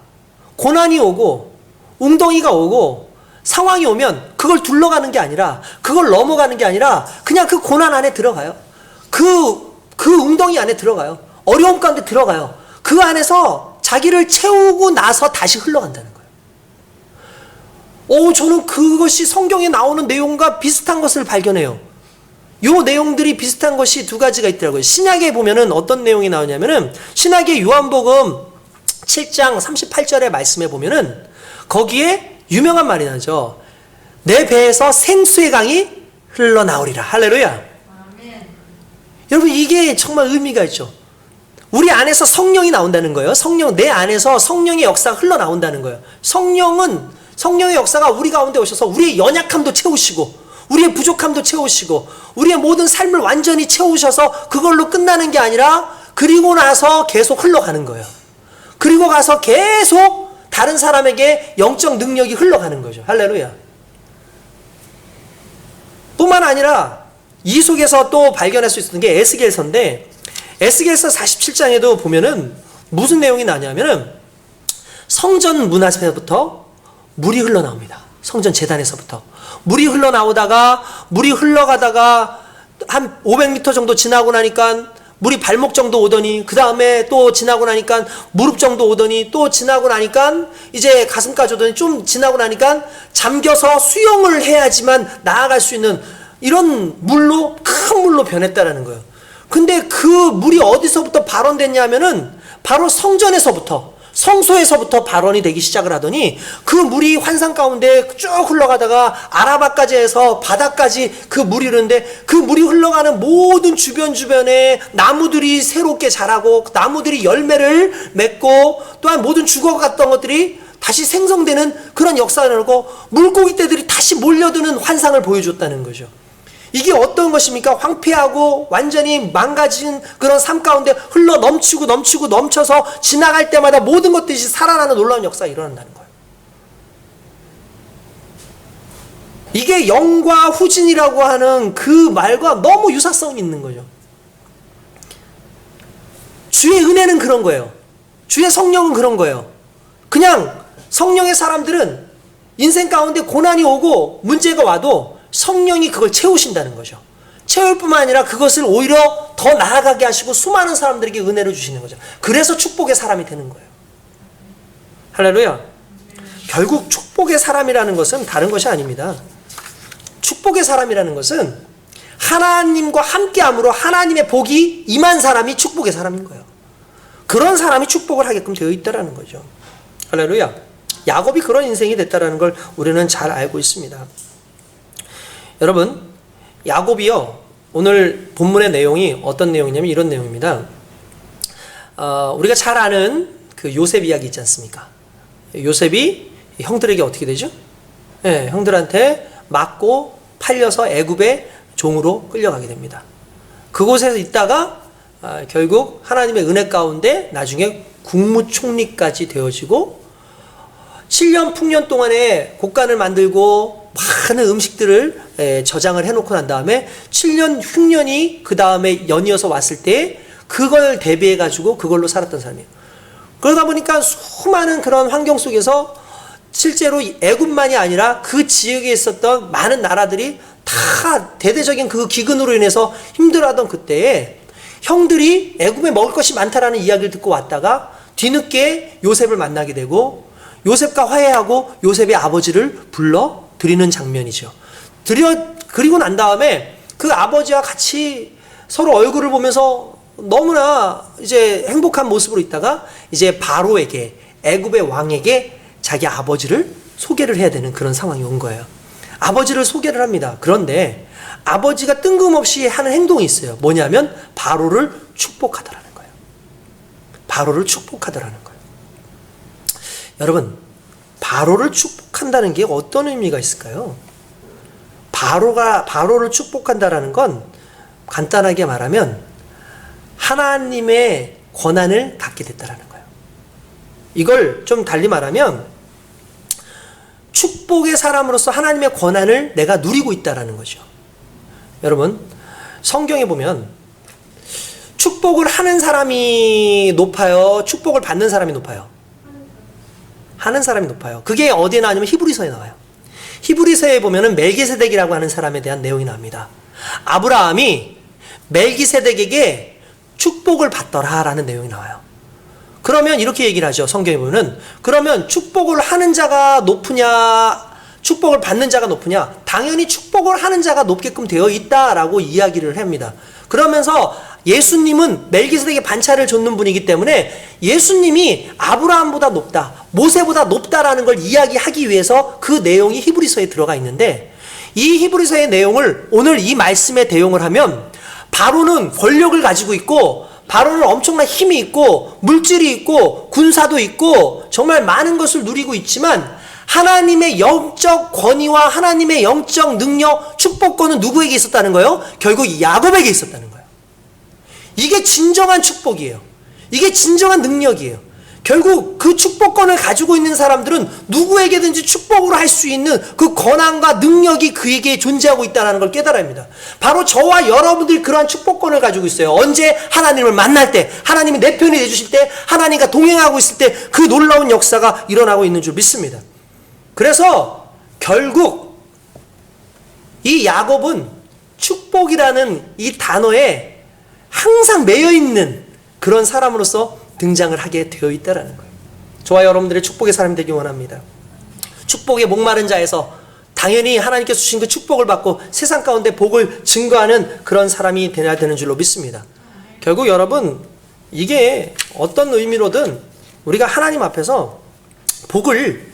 고난이 오고 웅덩이가 오고 상황이 오면 그걸 둘러가는 게 아니라 그걸 넘어가는 게 아니라 그냥 그 고난 안에 들어가요. 그 웅덩이 안에 들어가요. 어려움 가운데 들어가요. 그 안에서 자기를 채우고 나서 다시 흘러간다는 거예요. 저는 그것이 성경에 나오는 내용과 비슷한 것을 발견해요. 요 내용들이 비슷한 것이 두 가지가 있더라고요. 신약에 보면은 어떤 내용이 나오냐면은 신약의 요한복음 7장 38절의 말씀에 보면은 거기에 유명한 말이 나죠. 내 배에서 생수의 강이 흘러나오리라. 할렐루야. 아멘. 여러분 이게 정말 의미가 있죠. 우리 안에서 성령이 나온다는 거예요. 내 안에서 성령의 역사가 흘러나온다는 거예요. 성령의 역사가 우리 가운데 오셔서 우리의 연약함도 채우시고 우리의 부족함도 채우시고 우리의 모든 삶을 완전히 채우셔서 그걸로 끝나는 게 아니라 그리고 나서 계속 흘러가는 거예요. 그리고 가서 계속 다른 사람에게 영적 능력이 흘러가는 거죠. 할렐루야. 뿐만 아니라 이 속에서 또 발견할 수 있는 게 에스겔서인데 에스겔서 47장에도 보면은 무슨 내용이 나냐면은 성전 문 앞에서부터 물이 흘러나옵니다. 성전 제단에서부터 물이 흘러나오다가 물이 흘러가다가 한 500m 정도 지나고 나니까 물이 발목 정도 오더니 그 다음에 또 지나고 나니까 무릎 정도 오더니 또 지나고 나니까 이제 가슴까지 오더니 좀 지나고 나니까 잠겨서 수영을 해야지만 나아갈 수 있는 이런 물로 큰 물로 변했다라는 거예요. 근데 그 물이 어디서부터 발원됐냐면은 바로 성소에서부터 발원이 되기 시작을 하더니 그 물이 환상 가운데 쭉 흘러가다가 아라바까지 해서 바다까지 그 물이 흐르는데 그 물이 흘러가는 모든 주변에 나무들이 새롭게 자라고 나무들이 열매를 맺고 또한 모든 죽어갔던 것들이 다시 생성되는 그런 역사가 일어나고 물고기 떼들이 다시 몰려드는 환상을 보여줬다는 거죠. 이게 어떤 것입니까? 황폐하고 완전히 망가진 그런 삶 가운데 흘러 넘쳐서 지나갈 때마다 모든 것들이 살아나는 놀라운 역사가 일어난다는 거예요. 이게 영과 후진이라고 하는 그 말과 너무 유사성이 있는 거죠. 주의 은혜는 그런 거예요. 주의 성령은 그런 거예요. 그냥 성령의 사람들은 인생 가운데 고난이 오고 문제가 와도 성령이 그걸 채우신다는 거죠. 채울 뿐만 아니라 그것을 오히려 더 나아가게 하시고 수많은 사람들에게 은혜를 주시는 거죠. 그래서 축복의 사람이 되는 거예요. 할렐루야. 결국 축복의 사람이라는 것은 다른 것이 아닙니다. 축복의 사람이라는 것은 하나님과 함께함으로 하나님의 복이 임한 사람이 축복의 사람인 거예요. 그런 사람이 축복을 하게끔 되어 있다는 거죠. 할렐루야. 야곱이 그런 인생이 됐다는 걸 우리는 잘 알고 있습니다. 여러분, 야곱이요, 오늘 본문의 내용이 어떤 내용이냐면 이런 내용입니다. 우리가 잘 아는 그 요셉 이야기 있지 않습니까? 요셉이 형들에게 어떻게 되죠? 네, 형들한테 맞고 팔려서 애굽의 종으로 끌려가게 됩니다. 그곳에서 있다가 결국 하나님의 은혜 가운데 나중에 국무총리까지 되어지고 7년 풍년 동안에 곡간을 만들고 많은 음식들을 저장을 해놓고 난 다음에 7년 흉년이 그 다음에 연이어서 왔을 때 그걸 대비해가지고 그걸로 살았던 사람이에요. 그러다 보니까 수많은 그런 환경 속에서 실제로 애굽만이 아니라 그 지역에 있었던 많은 나라들이 다 대대적인 그 기근으로 인해서 힘들어하던 그때에 형들이 애굽에 먹을 것이 많다라는 이야기를 듣고 왔다가 뒤늦게 요셉을 만나게 되고 요셉과 화해하고 요셉의 아버지를 불러 드리는 장면이죠. 그리고 난 다음에 그 아버지와 같이 서로 얼굴을 보면서 너무나 이제 행복한 모습으로 있다가 이제 바로에게, 애굽의 왕에게 자기 아버지를 소개를 해야 되는 그런 상황이 온 거예요. 아버지를 소개를 합니다. 그런데 아버지가 뜬금없이 하는 행동이 있어요. 뭐냐면 바로를 축복하더라는 거예요. 바로를 축복하더라는 거예요. 여러분, 바로를 축복한다는 게 어떤 의미가 있을까요? 바로를 축복한다라는 건 간단하게 말하면 하나님의 권한을 갖게 됐다라는 거예요. 이걸 좀 달리 말하면 축복의 사람으로서 하나님의 권한을 내가 누리고 있다라는 거죠. 여러분, 성경에 보면 축복을 하는 사람이 높아요? 축복을 받는 사람이 높아요? 하는 사람이 높아요. 그게 어디에 나오냐면 히브리서에 나와요. 히브리서에 보면은 멜기세덱이라고 하는 사람에 대한 내용이 나옵니다. 아브라함이 멜기세덱에게 축복을 받더라라는 내용이 나와요. 그러면 이렇게 얘기를 하죠. 성경에 보면은 그러면 축복을 하는 자가 높으냐, 축복을 받는 자가 높으냐? 당연히 축복을 하는 자가 높게끔 되어 있다라고 이야기를 합니다. 그러면서 예수님은 멜기세덱의 반차를 줬는 분이기 때문에 예수님이 아브라함보다 높다, 모세보다 높다라는 걸 이야기하기 위해서 그 내용이 히브리서에 들어가 있는데, 이 히브리서의 내용을 오늘 이 말씀에 대용을 하면 바로는 권력을 가지고 있고, 바로는 엄청난 힘이 있고 물질이 있고 군사도 있고 정말 많은 것을 누리고 있지만 하나님의 영적 권위와 하나님의 영적 능력, 축복권은 누구에게 있었다는 거예요? 결국 야곱에게 있었다는 거예요. 이게 진정한 축복이에요. 이게 진정한 능력이에요. 결국 그 축복권을 가지고 있는 사람들은 누구에게든지 축복으로 할 수 있는 그 권한과 능력이 그에게 존재하고 있다는 걸 깨달아야 합니다. 바로 저와 여러분들이 그러한 축복권을 가지고 있어요. 언제? 하나님을 만날 때, 하나님이 내 편이 되주실 때, 하나님과 동행하고 있을 때 그 놀라운 역사가 일어나고 있는 줄 믿습니다. 그래서 결국 이 야곱은 축복이라는 이 단어에 항상 매여 있는 그런 사람으로서 등장을 하게 되어 있다는 거예요. 저와 여러분들의 축복의 사람이 되기 원합니다. 축복에 목마른 자에서 당연히 하나님께서 주신 그 축복을 받고 세상 가운데 복을 증거하는 그런 사람이 되어야 되는 줄로 믿습니다. 결국 여러분, 이게 어떤 의미로든 우리가 하나님 앞에서 복을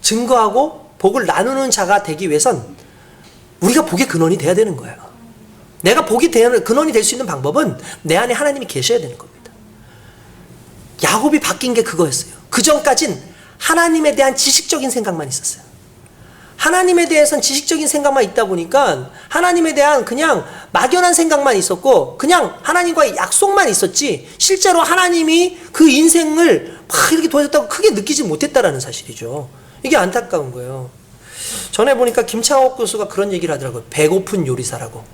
증거하고 복을 나누는 자가 되기 위해선 우리가 복의 근원이 돼야 되는 거예요. 내가 복이 되는 근원이 될 수 있는 방법은 내 안에 하나님이 계셔야 되는 겁니다. 야곱이 바뀐 게 그거였어요. 그 전까진 하나님에 대한 지식적인 생각만 있었어요. 하나님에 대해서는 지식적인 생각만 있다 보니까 하나님에 대한 그냥 막연한 생각만 있었고 그냥 하나님과의 약속만 있었지 실제로 하나님이 그 인생을 막 이렇게 도와줬다고 크게 느끼지 못했다라는 사실이죠. 이게 안타까운 거예요. 전에 보니까 김창옥 교수가 그런 얘기를 하더라고요. 배고픈 요리사라고.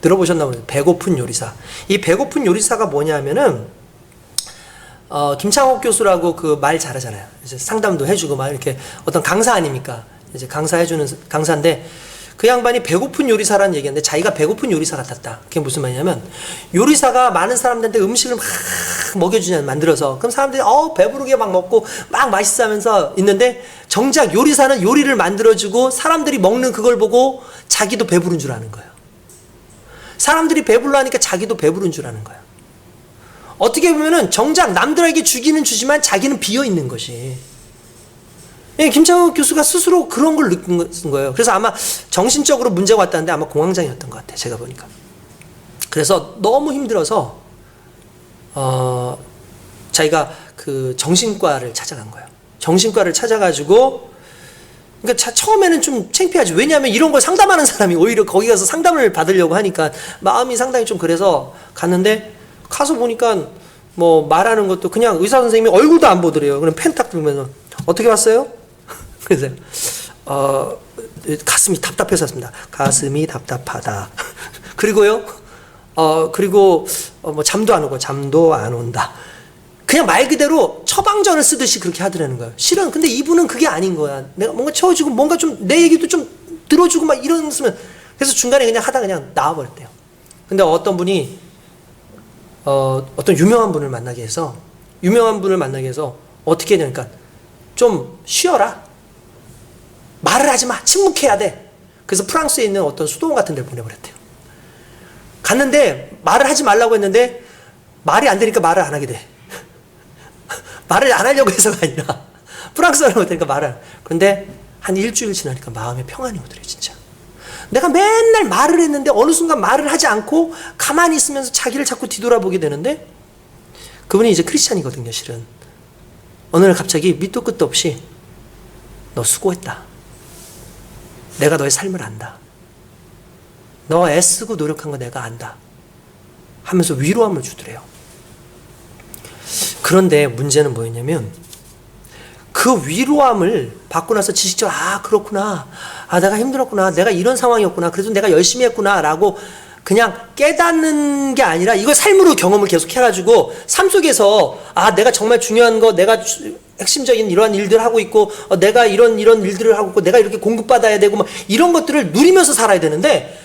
들어보셨나 보네요. 배고픈 요리사. 이 배고픈 요리사가 뭐냐면은 김창옥 교수라고 그 말 잘하잖아요. 이제 상담도 해주고 막 이렇게 어떤 강사 아닙니까? 이제 강사해주는 강사인데 그 양반이 배고픈 요리사라는 얘기했는데 자기가 배고픈 요리사 같았다. 그게 무슨 말이냐면 요리사가 많은 사람들한테 음식을 막 먹여주냐 만들어서 그럼 사람들이 배부르게 막 먹고 막 맛있어 하면서 있는데 정작 요리사는 요리를 만들어주고 사람들이 먹는 그걸 보고 자기도 배부른 줄 아는 거예요. 사람들이 배불러 하니까 자기도 배부른 줄 아는 거예요. 어떻게 보면은 정작 남들에게 주기는 주지만 자기는 비어 있는 것이. 김창욱 교수가 스스로 그런 걸 느낀 거예요. 그래서 아마 정신적으로 문제가 왔다는데 아마 공황장애였던 것 같아요. 제가 보니까. 그래서 너무 힘들어서 자기가 그 정신과를 찾아간 거예요. 정신과를 찾아가지고 그러니까 처음에는 좀 창피하지. 왜냐하면 이런 걸 상담하는 사람이 오히려 거기 가서 상담을 받으려고 하니까 마음이 상당히 좀 그래서 갔는데 가서 보니까 뭐 말하는 것도 그냥 의사 선생님이 얼굴도 안 보더래요. 그럼 펜 딱 들면서 어떻게 왔어요? 그래서 가슴이 답답해서 왔습니다. 가슴이 답답하다. 그리고요. 그리고 뭐 잠도 안 오고 잠도 안 온다. 그냥 말 그대로 처방전을 쓰듯이 그렇게 하더라는 거예요. 실은 근데 이분은 그게 아닌 거야. 내가 뭔가 채워주고 뭔가 좀 내 얘기도 좀 들어주고 막 이러면 그래서 중간에 그냥 하다 그냥 나와버렸대요. 근데 어떤 분이 어떤 유명한 분을 만나게 해서 어떻게 해야 되니까 좀 쉬어라. 말을 하지 마. 침묵해야 돼. 그래서 프랑스에 있는 어떤 수도원 같은 데를 보내버렸대요. 갔는데 말을 하지 말라고 했는데 말이 안 되니까 말을 안 하게 돼. 말을 안 하려고 해서가 아니라 프랑스어를 못하니까 말을. 그런데 한 일주일 지나니까 마음에 평안이 오더래요, 진짜. 내가 맨날 말을 했는데 어느 순간 말을 하지 않고 가만히 있으면서 자기를 자꾸 뒤돌아보게 되는데, 그분이 이제 크리스찬이거든요, 실은. 어느 날 갑자기 밑도 끝도 없이 너 수고했다. 내가 너의 삶을 안다. 너 애쓰고 노력한 거 내가 안다. 하면서 위로함을 주더래요. 그런데 문제는 뭐였냐면, 그 위로함을 받고 나서 지식적으로 그렇구나. 내가 힘들었구나. 내가 이런 상황이었구나. 그래도 내가 열심히 했구나. 라고 그냥 깨닫는 게 아니라 이걸 삶으로 경험을 계속 해가지고 삶 속에서 내가 정말 중요한 거, 내가 핵심적인 이러한 일들을 하고 있고, 내가 이런 일들을 하고 있고, 내가 이렇게 공급받아야 되고, 막 이런 것들을 누리면서 살아야 되는데,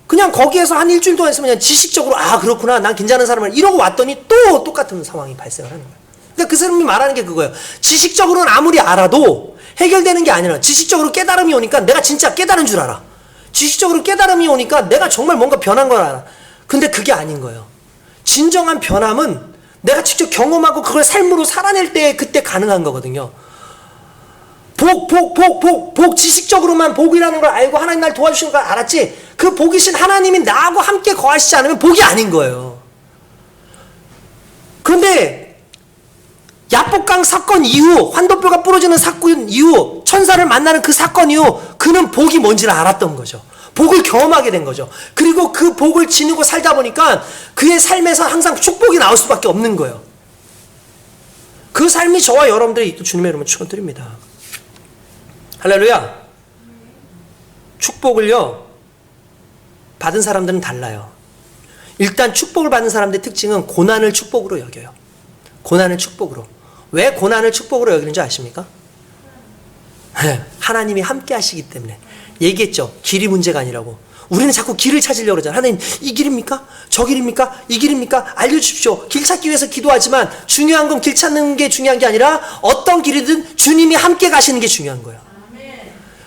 그냥 거기에서 한 일주일 동안 있으면 그냥 지식적으로 그렇구나. 난 괜찮은 사람을 이러고 왔더니 또 똑같은 상황이 발생을 하는 거예요. 그러니까 그 사람이 말하는 게 그거예요. 지식적으로는 아무리 알아도 해결되는 게 아니라 지식적으로 깨달음이 오니까 내가 진짜 깨달은 줄 알아. 지식적으로 깨달음이 오니까 내가 정말 뭔가 변한 걸 알아. 근데 그게 아닌 거예요. 진정한 변함은 내가 직접 경험하고 그걸 삶으로 살아낼 때 그때 가능한 거거든요. 복. 지식적으로만 복이라는 걸 알고 하나님 날 도와주시는 걸 알았지, 그 복이신 하나님이 나하고 함께 거하시지 않으면 복이 아닌 거예요. 그런데 야복강 사건 이후, 환도뼈가 부러지는 사건 이후, 천사를 만나는 그 사건 이후 그는 복이 뭔지를 알았던 거죠. 복을 경험하게 된 거죠. 그리고 그 복을 지니고 살다 보니까 그의 삶에서 항상 축복이 나올 수밖에 없는 거예요. 그 삶이 저와 여러분들이 또 주님의 이름으로 축원드립니다. 할렐루야. 축복을요, 받은 사람들은 달라요. 일단 축복을 받는 사람들의 특징은 고난을 축복으로 여겨요. 고난을 축복으로. 왜 고난을 축복으로 여기는지 아십니까? 하나님이 함께 하시기 때문에. 얘기했죠. 길이 문제가 아니라고. 우리는 자꾸 길을 찾으려고 그러잖아요. 하나님, 이 길입니까? 저 길입니까? 이 길입니까? 알려주십시오. 길 찾기 위해서 기도하지만 중요한 건 길 찾는 게 중요한 게 아니라 어떤 길이든 주님이 함께 가시는 게 중요한 거예요.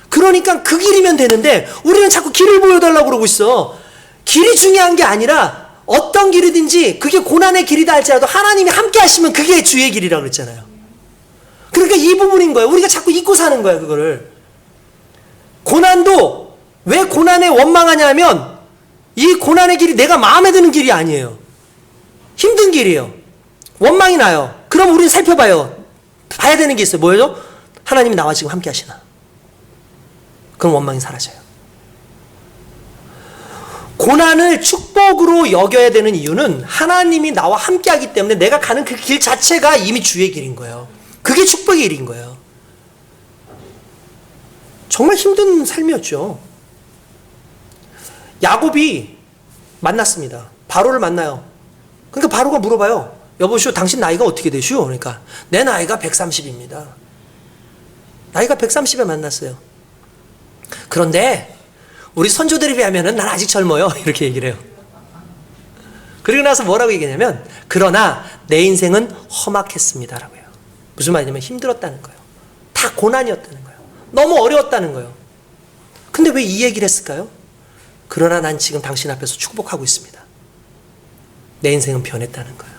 그러니까 그 길이면 되는데 우리는 자꾸 길을 보여달라고 그러고 있어. 길이 중요한 게 아니라 어떤 길이든지 그게 고난의 길이다 할지라도 하나님이 함께 하시면 그게 주의 길이라고 그랬잖아요. 그러니까 이 부분인 거예요. 우리가 자꾸 잊고 사는 거예요, 그거를. 고난도 왜 고난에 원망하냐면 이 고난의 길이 내가 마음에 드는 길이 아니에요. 힘든 길이에요. 원망이 나요. 그럼 우리는 살펴봐요. 봐야 되는 게 있어요. 뭐예요? 하나님이 나와 지금 함께 하시나. 그럼 원망이 사라져요. 고난을 축복으로 여겨야 되는 이유는 하나님이 나와 함께 하기 때문에 내가 가는 그 길 자체가 이미 주의 길인 거예요. 그게 축복의 길인 거예요. 정말 힘든 삶이었죠. 야곱이 만났습니다. 바로를 만나요. 그러니까 바로가 물어봐요. 여보시오, 당신 나이가 어떻게 되시오? 그러니까 내 나이가 130입니다. 나이가 130에 만났어요. 그런데 우리 선조들에 비하면 난 아직 젊어요. 이렇게 얘기를 해요. 그리고 나서 뭐라고 얘기하냐면, 그러나 내 인생은 험악했습니다 라고 해요. 무슨 말이냐면 힘들었다는 거예요. 다 고난이었다는 거예요. 너무 어려웠다는 거예요. 근데 왜 이 얘기를 했을까요? 그러나 난 지금 당신 앞에서 축복하고 있습니다. 내 인생은 변했다는 거예요.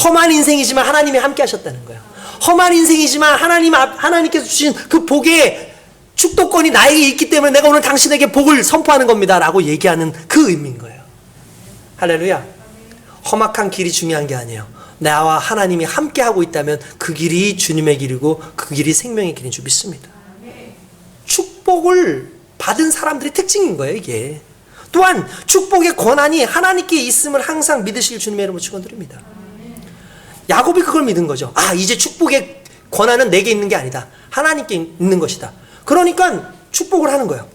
험한 인생이지만 하나님이 함께 하셨다는 거예요. 험한 인생이지만 하나님께서 주신 그 복의 축도권이 나에게 있기 때문에 내가 오늘 당신에게 복을 선포하는 겁니다 라고 얘기하는 그 의미인 거예요. 할렐루야. 험악한 길이 중요한 게 아니에요. 나와 하나님이 함께 하고 있다면 그 길이 주님의 길이고 그 길이 생명의 길인 줄 믿습니다. 축복을 받은 사람들의 특징인 거예요, 이게. 또한 축복의 권한이 하나님께 있음을 항상 믿으실 주님의 이름으로 축원드립니다. 야곱이 그걸 믿은 거죠. 이제 축복의 권한은 내게 있는 게 아니다. 하나님께 있는 것이다. 그러니까 축복을 하는 거예요.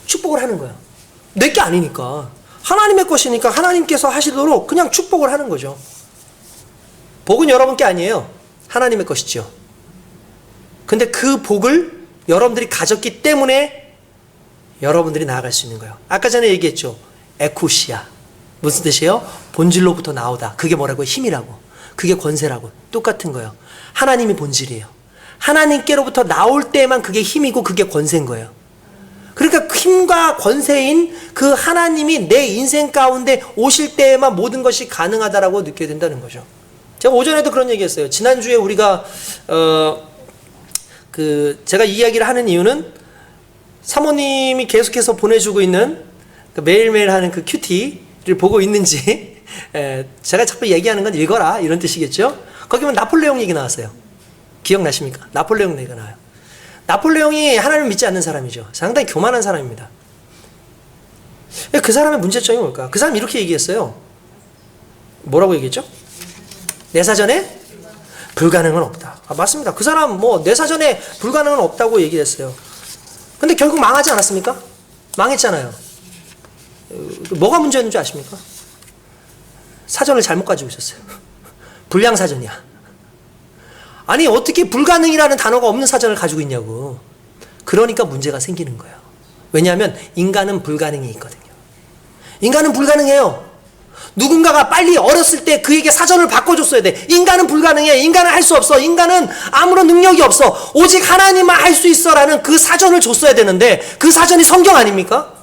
축복을 하는 거예요. 내 게 아니니까. 하나님의 것이니까 하나님께서 하시도록 그냥 축복을 하는 거죠. 복은 여러분 게 아니에요. 하나님의 것이죠. 근데 그 복을 여러분들이 가졌기 때문에 여러분들이 나아갈 수 있는 거예요. 아까 전에 얘기했죠. 에쿠시아. 무슨 뜻이에요? 본질로부터 나오다. 그게 뭐라고요? 힘이라고. 그게 권세라고. 똑같은 거예요. 하나님이 본질이에요. 하나님께로부터 나올 때만 그게 힘이고 그게 권세인 거예요. 그러니까 힘과 권세인 그 하나님이 내 인생 가운데 오실 때에만 모든 것이 가능하다라고 느껴야 된다는 거죠. 제가 오전에도 그런 얘기했어요. 지난주에 우리가 제가 이 이야기를 하는 이유는 사모님이 계속해서 보내주고 있는 매일매일 하는 그 큐티를 보고 있는지 제가 자꾸 얘기하는 건 읽어라 이런 뜻이겠죠. 거기 보면 나폴레옹 얘기 나왔어요. 기억나십니까? 나폴레옹 얘기가 나와요. 나폴레옹이 하나님을 믿지 않는 사람이죠. 상당히 교만한 사람입니다. 그 사람의 문제점이 뭘까? 그 사람이 이렇게 얘기했어요. 뭐라고 얘기했죠? 내 사전에 불가능은 없다. 맞습니다. 그 사람 내 사전에 불가능은 없다고 얘기했어요. 근데 결국 망하지 않았습니까? 망했잖아요. 뭐가 문제였는지 아십니까? 사전을 잘못 가지고 있었어요. 불량 사전이야. 아니 어떻게 불가능이라는 단어가 없는 사전을 가지고 있냐고. 그러니까 문제가 생기는 거예요. 왜냐하면 인간은 불가능이 있거든요. 인간은 불가능해요. 누군가가 빨리 어렸을 때 그에게 사전을 바꿔줬어야 돼. 인간은 불가능해. 인간은 할 수 없어. 인간은 아무런 능력이 없어. 오직 하나님만 할 수 있어 라는 그 사전을 줬어야 되는데 그 사전이 성경 아닙니까?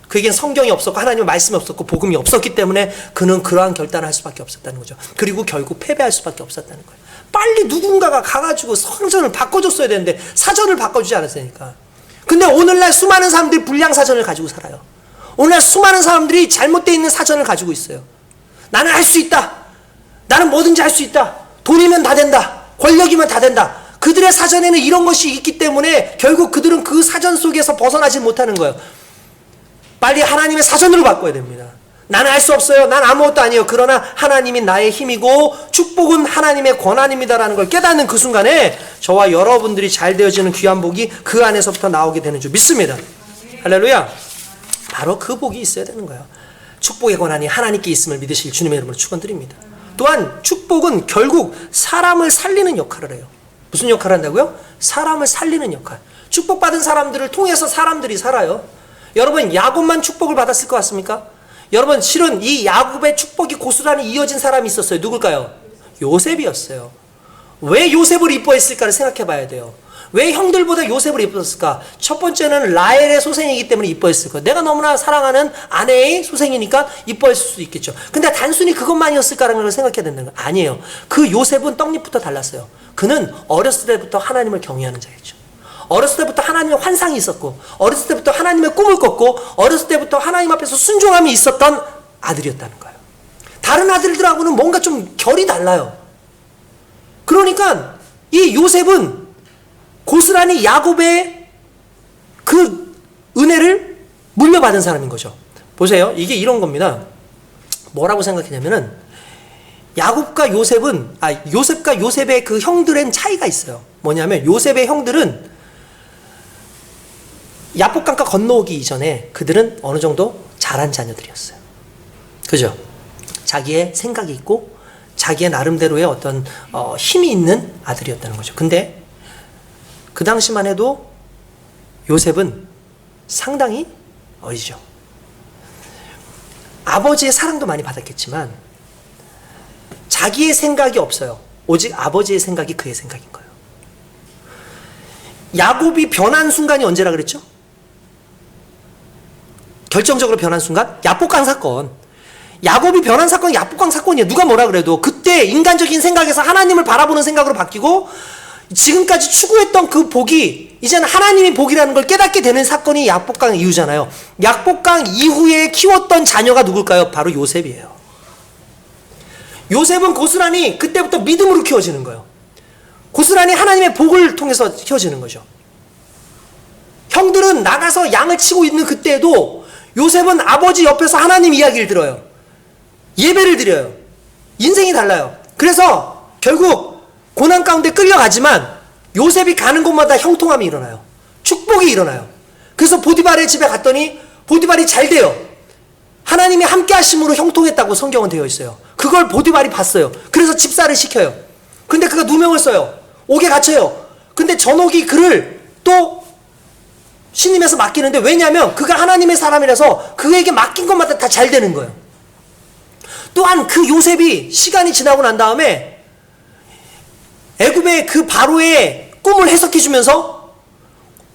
그에겐 성경이 없었고 하나님의 말씀이 없었고 복음이 없었기 때문에 그는 그러한 결단을 할 수밖에 없었다는 거죠. 그리고 결국 패배할 수밖에 없었다는 거예요. 빨리 누군가가 가가지고 성전을 바꿔줬어야 되는데 사전을 바꿔주지 않았으니까. 근데 오늘날 수많은 사람들이 불량 사전을 가지고 살아요. 오늘날 수많은 사람들이 잘못되어 있는 사전을 가지고 있어요. 나는 할 수 있다. 나는 뭐든지 할 수 있다. 돈이면 다 된다. 권력이면 다 된다. 그들의 사전에는 이런 것이 있기 때문에 결국 그들은 그 사전 속에서 벗어나지 못하는 거예요. 빨리 하나님의 사전으로 바꿔야 됩니다. 나는 할 수 없어요. 난 아무것도 아니에요. 그러나 하나님이 나의 힘이고 축복은 하나님의 권한입니다라는 걸 깨닫는 그 순간에 저와 여러분들이 잘 되어지는 귀한 복이 그 안에서부터 나오게 되는 줄 믿습니다. 할렐루야. 바로 그 복이 있어야 되는 거예요. 축복의 권한이 하나님께 있음을 믿으실 주님의 이름으로 축원드립니다. 또한 축복은 결국 사람을 살리는 역할을 해요. 무슨 역할을 한다고요? 사람을 살리는 역할. 축복받은 사람들을 통해서 사람들이 살아요. 여러분 야곱만 축복을 받았을 것 같습니까? 여러분 실은 이 야곱의 축복이 고스란히 이어진 사람이 있었어요. 누굴까요? 요셉이었어요. 왜 요셉을 이뻐했을까를 생각해 봐야 돼요. 왜 형들보다 요셉을 이뻤을까? 첫 번째는 라헬의 소생이기 때문에 이뻐했을 거예요. 내가 너무나 사랑하는 아내의 소생이니까 이뻐했을 수도 있겠죠. 근데 단순히 그것만이었을까라는 걸 생각해야 된다는 거 아니에요. 그 요셉은 떡잎부터 달랐어요. 그는 어렸을 때부터 하나님을 경외하는 자였죠. 어렸을 때부터 하나님의 환상이 있었고 어렸을 때부터 하나님의 꿈을 꿨고 어렸을 때부터 하나님 앞에서 순종함이 있었던 아들이었다는 거예요. 다른 아들들하고는 뭔가 좀 결이 달라요. 그러니까 이 요셉은 고스란히 야곱의 그 은혜를 물려받은 사람인 거죠. 보세요. 이게 이런 겁니다. 뭐라고 생각했냐면은 야곱과 요셉은 요셉과 요셉의 그 형들엔 차이가 있어요. 뭐냐면 요셉의 형들은 야복강가 건너오기 이전에 그들은 어느 정도 잘한 자녀들이었어요. 그죠? 자기의 생각이 있고 자기의 나름대로의 어떤 힘이 있는 아들이었다는 거죠. 근데 그 당시만 해도 요셉은 상당히 어리죠. 아버지의 사랑도 많이 받았겠지만 자기의 생각이 없어요. 오직 아버지의 생각이 그의 생각인 거예요. 야곱이 변한 순간이 언제라 그랬죠? 결정적으로 변한 순간? 야복강 사건. 야곱이 변한 사건이 야복강 사건이에요. 누가 뭐라 그래도 그때 인간적인 생각에서 하나님을 바라보는 생각으로 바뀌고 지금까지 추구했던 그 복이 이제는 하나님의 복이라는 걸 깨닫게 되는 사건이 야복강 이후잖아요. 야복강 이후에 키웠던 자녀가 누굴까요? 바로 요셉이에요. 요셉은 고스란히 그때부터 믿음으로 키워지는 거예요. 고스란히 하나님의 복을 통해서 키워지는 거죠. 형들은 나가서 양을 치고 있는 그때에도 요셉은 아버지 옆에서 하나님 이야기를 들어요. 예배를 드려요. 인생이 달라요. 그래서 결국 고난 가운데 끌려가지만 요셉이 가는 곳마다 형통함이 일어나요. 축복이 일어나요. 그래서 보디발의 집에 갔더니 보디발이 잘 돼요. 하나님이 함께 하심으로 형통했다고 성경은 되어 있어요. 그걸 보디발이 봤어요. 그래서 집사를 시켜요. 근데 그가 누명을 써요. 옥에 갇혀요. 근데 전옥이 그를 또 신임에서 맡기는데 왜냐하면 그가 하나님의 사람이라서 그에게 맡긴 것마다 다 잘 되는 거예요. 또한 그 요셉이 시간이 지나고 난 다음에 애굽의 그 바로의 꿈을 해석해 주면서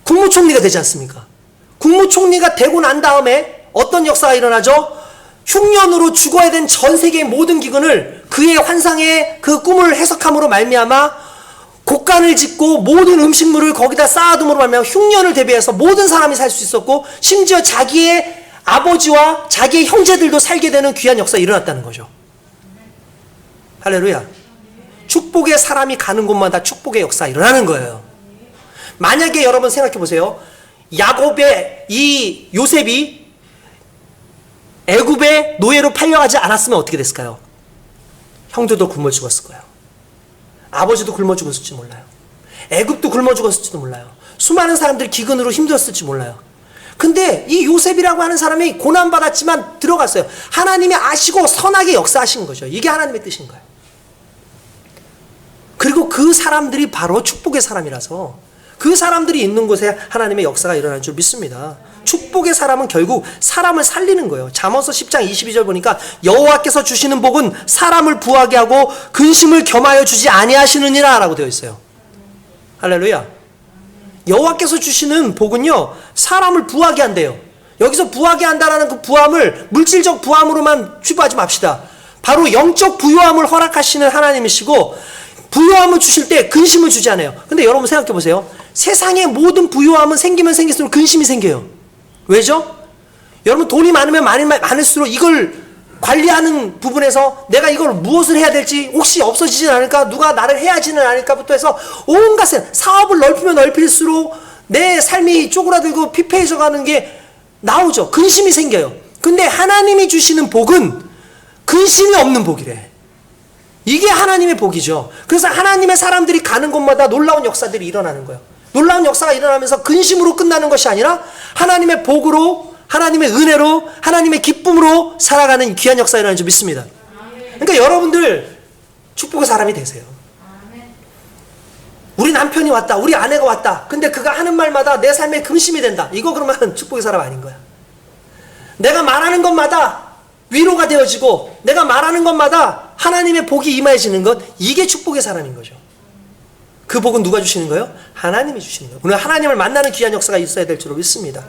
국무총리가 되지 않습니까? 국무총리가 되고 난 다음에 어떤 역사가 일어나죠? 흉년으로 죽어야 된 전 세계의 모든 기근을 그의 환상의 그 꿈을 해석함으로 말미암아 곡간을 짓고 모든 음식물을 거기다 쌓아둠으로 말미암아 흉년을 대비해서 모든 사람이 살 수 있었고 심지어 자기의 아버지와 자기의 형제들도 살게 되는 귀한 역사가 일어났다는 거죠. 할렐루야. 축복의 사람이 가는 곳마다 축복의 역사가 일어나는 거예요. 만약에 여러분 생각해 보세요. 야곱의 이 요셉이 애굽의 노예로 팔려가지 않았으면 어떻게 됐을까요? 형들도 굶어 죽었을 거예요. 아버지도 굶어 죽었을지 몰라요. 애굽도 굶어 죽었을지도 몰라요. 수많은 사람들이 기근으로 힘들었을지 몰라요. 근데 이 요셉이라고 하는 사람이 고난받았지만 들어갔어요. 하나님이 아시고 선하게 역사하신 거죠. 이게 하나님의 뜻인 거예요. 그리고 그 사람들이 바로 축복의 사람이라서 그 사람들이 있는 곳에 하나님의 역사가 일어날 줄 믿습니다. 축복의 사람은 결국 사람을 살리는 거예요. 잠언서 10장 22절 보니까 여호와께서 주시는 복은 사람을 부하게 하고 근심을 겸하여 주지 아니하시느니라 라고 되어 있어요. 할렐루야. 여호와께서 주시는 복은요 사람을 부하게 한대요. 여기서 부하게 한다라는 그 부함을 물질적 부함으로만 취부하지 맙시다. 바로 영적 부요함을 허락하시는 하나님이시고 부요함을 주실 때 근심을 주지 않아요. 근데 여러분 생각해 보세요. 세상의 모든 부요함은 생기면 생길수록 근심이 생겨요. 왜죠? 여러분 돈이 많으면 많을수록 이걸 관리하는 부분에서 내가 이걸 무엇을 해야 될지 혹시 없어지진 않을까? 누가 나를 해야지는 않을까부터 해서 온갖 사업을 넓히면 넓힐수록 내 삶이 쪼그라들고 피폐해져 가는 게 나오죠. 근심이 생겨요. 근데 하나님이 주시는 복은 근심이 없는 복이래. 이게 하나님의 복이죠. 그래서 하나님의 사람들이 가는 곳마다 놀라운 역사들이 일어나는 거예요. 놀라운 역사가 일어나면서 근심으로 끝나는 것이 아니라 하나님의 복으로, 하나님의 은혜로, 하나님의 기쁨으로 살아가는 귀한 역사가 일어나는 줄 믿습니다. 그러니까 여러분들 축복의 사람이 되세요. 우리 남편이 왔다, 우리 아내가 왔다. 근데 그가 하는 말마다 내 삶에 근심이 된다. 이거 그러면 축복의 사람 아닌 거야. 내가 말하는 것마다 위로가 되어지고 내가 말하는 것마다 하나님의 복이 임해지는 것, 이게 축복의 사람인 거죠. 그 복은 누가 주시는 거예요? 하나님이 주시는 거예요. 오늘 하나님을 만나는 귀한 역사가 있어야 될 줄로 믿습니다.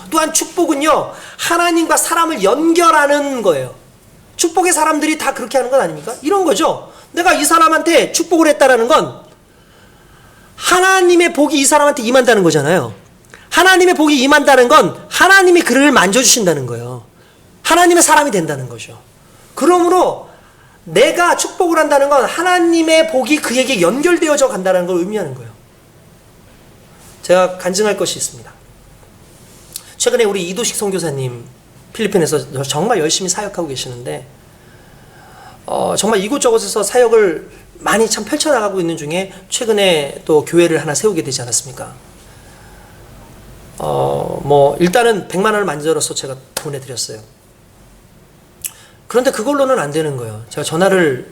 또한 축복은요 하나님과 사람을 연결하는 거예요. 축복의 사람들이 다 그렇게 하는 건 아닙니까? 이런 거죠. 내가 이 사람한테 축복을 했다라는 건 하나님의 복이 이 사람한테 임한다는 거잖아요. 하나님의 복이 임한다는 건 하나님이 그를 만져주신다는 거예요. 하나님의 사람이 된다는 거죠. 그러므로 내가 축복을 한다는 건 하나님의 복이 그에게 연결되어져 간다는 걸 의미하는 거예요. 제가 간증할 것이 있습니다. 최근에 우리 이도식 선교사님 필리핀에서 정말 열심히 사역하고 계시는데 정말 이곳저곳에서 사역을 많이 참 펼쳐나가고 있는 중에 최근에 또 교회를 하나 세우게 되지 않았습니까? 일단은 100만 원을 만들어서 제가 보내드렸어요. 그런데 그걸로는 안 되는 거예요. 제가 전화를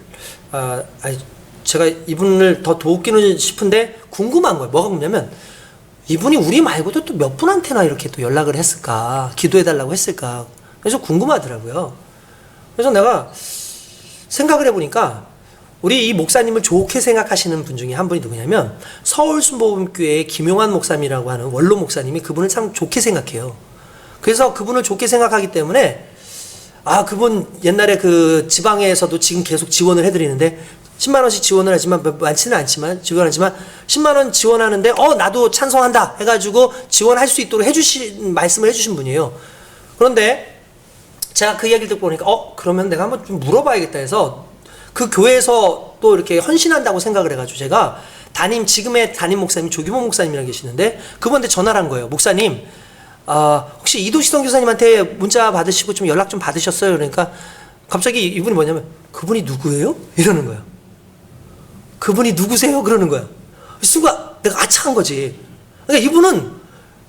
제가 이분을 더 돕기는 싶은데 궁금한 거예요. 뭐가 궁금하냐면 이분이 우리 말고도 또 몇 분한테나 이렇게 또 연락을 했을까, 기도해달라고 했을까, 그래서 궁금하더라고요. 그래서 내가 생각을 해보니까 우리 이 목사님을 좋게 생각하시는 분 중에 한 분이 누구냐면 서울순복음교회의 김용환 목사님이라고 하는 원로 목사님이 그분을 참 좋게 생각해요. 그래서 그분을 좋게 생각하기 때문에 그분 옛날에 그 지방에서도 지금 계속 지원을 해드리는데 10만 원씩 지원을 하지만 많지는 않지만 지원하지만 10만 원 지원하는데 나도 찬성한다 해가지고 지원할 수 있도록 말씀을 해주신 분이에요. 그런데 제가 그 이야기를 듣고 보니까 그러면 내가 한번 좀 물어봐야겠다 해서 그 교회에서 또 이렇게 헌신한다고 생각을 해가지고 제가 지금의 담임 목사님 조규모 목사님이랑 계시는데 그분한테 전화를 한 거예요. 목사님 혹시 이도식 선교사님한테 문자 받으시고 좀 연락 좀 받으셨어요? 그러니까 갑자기 이분이 뭐냐면 그분이 누구예요? 이러는 거예요. 그분이 누구세요? 그러는 거예요. 순간 내가 아차한 거지. 그러니까 이분은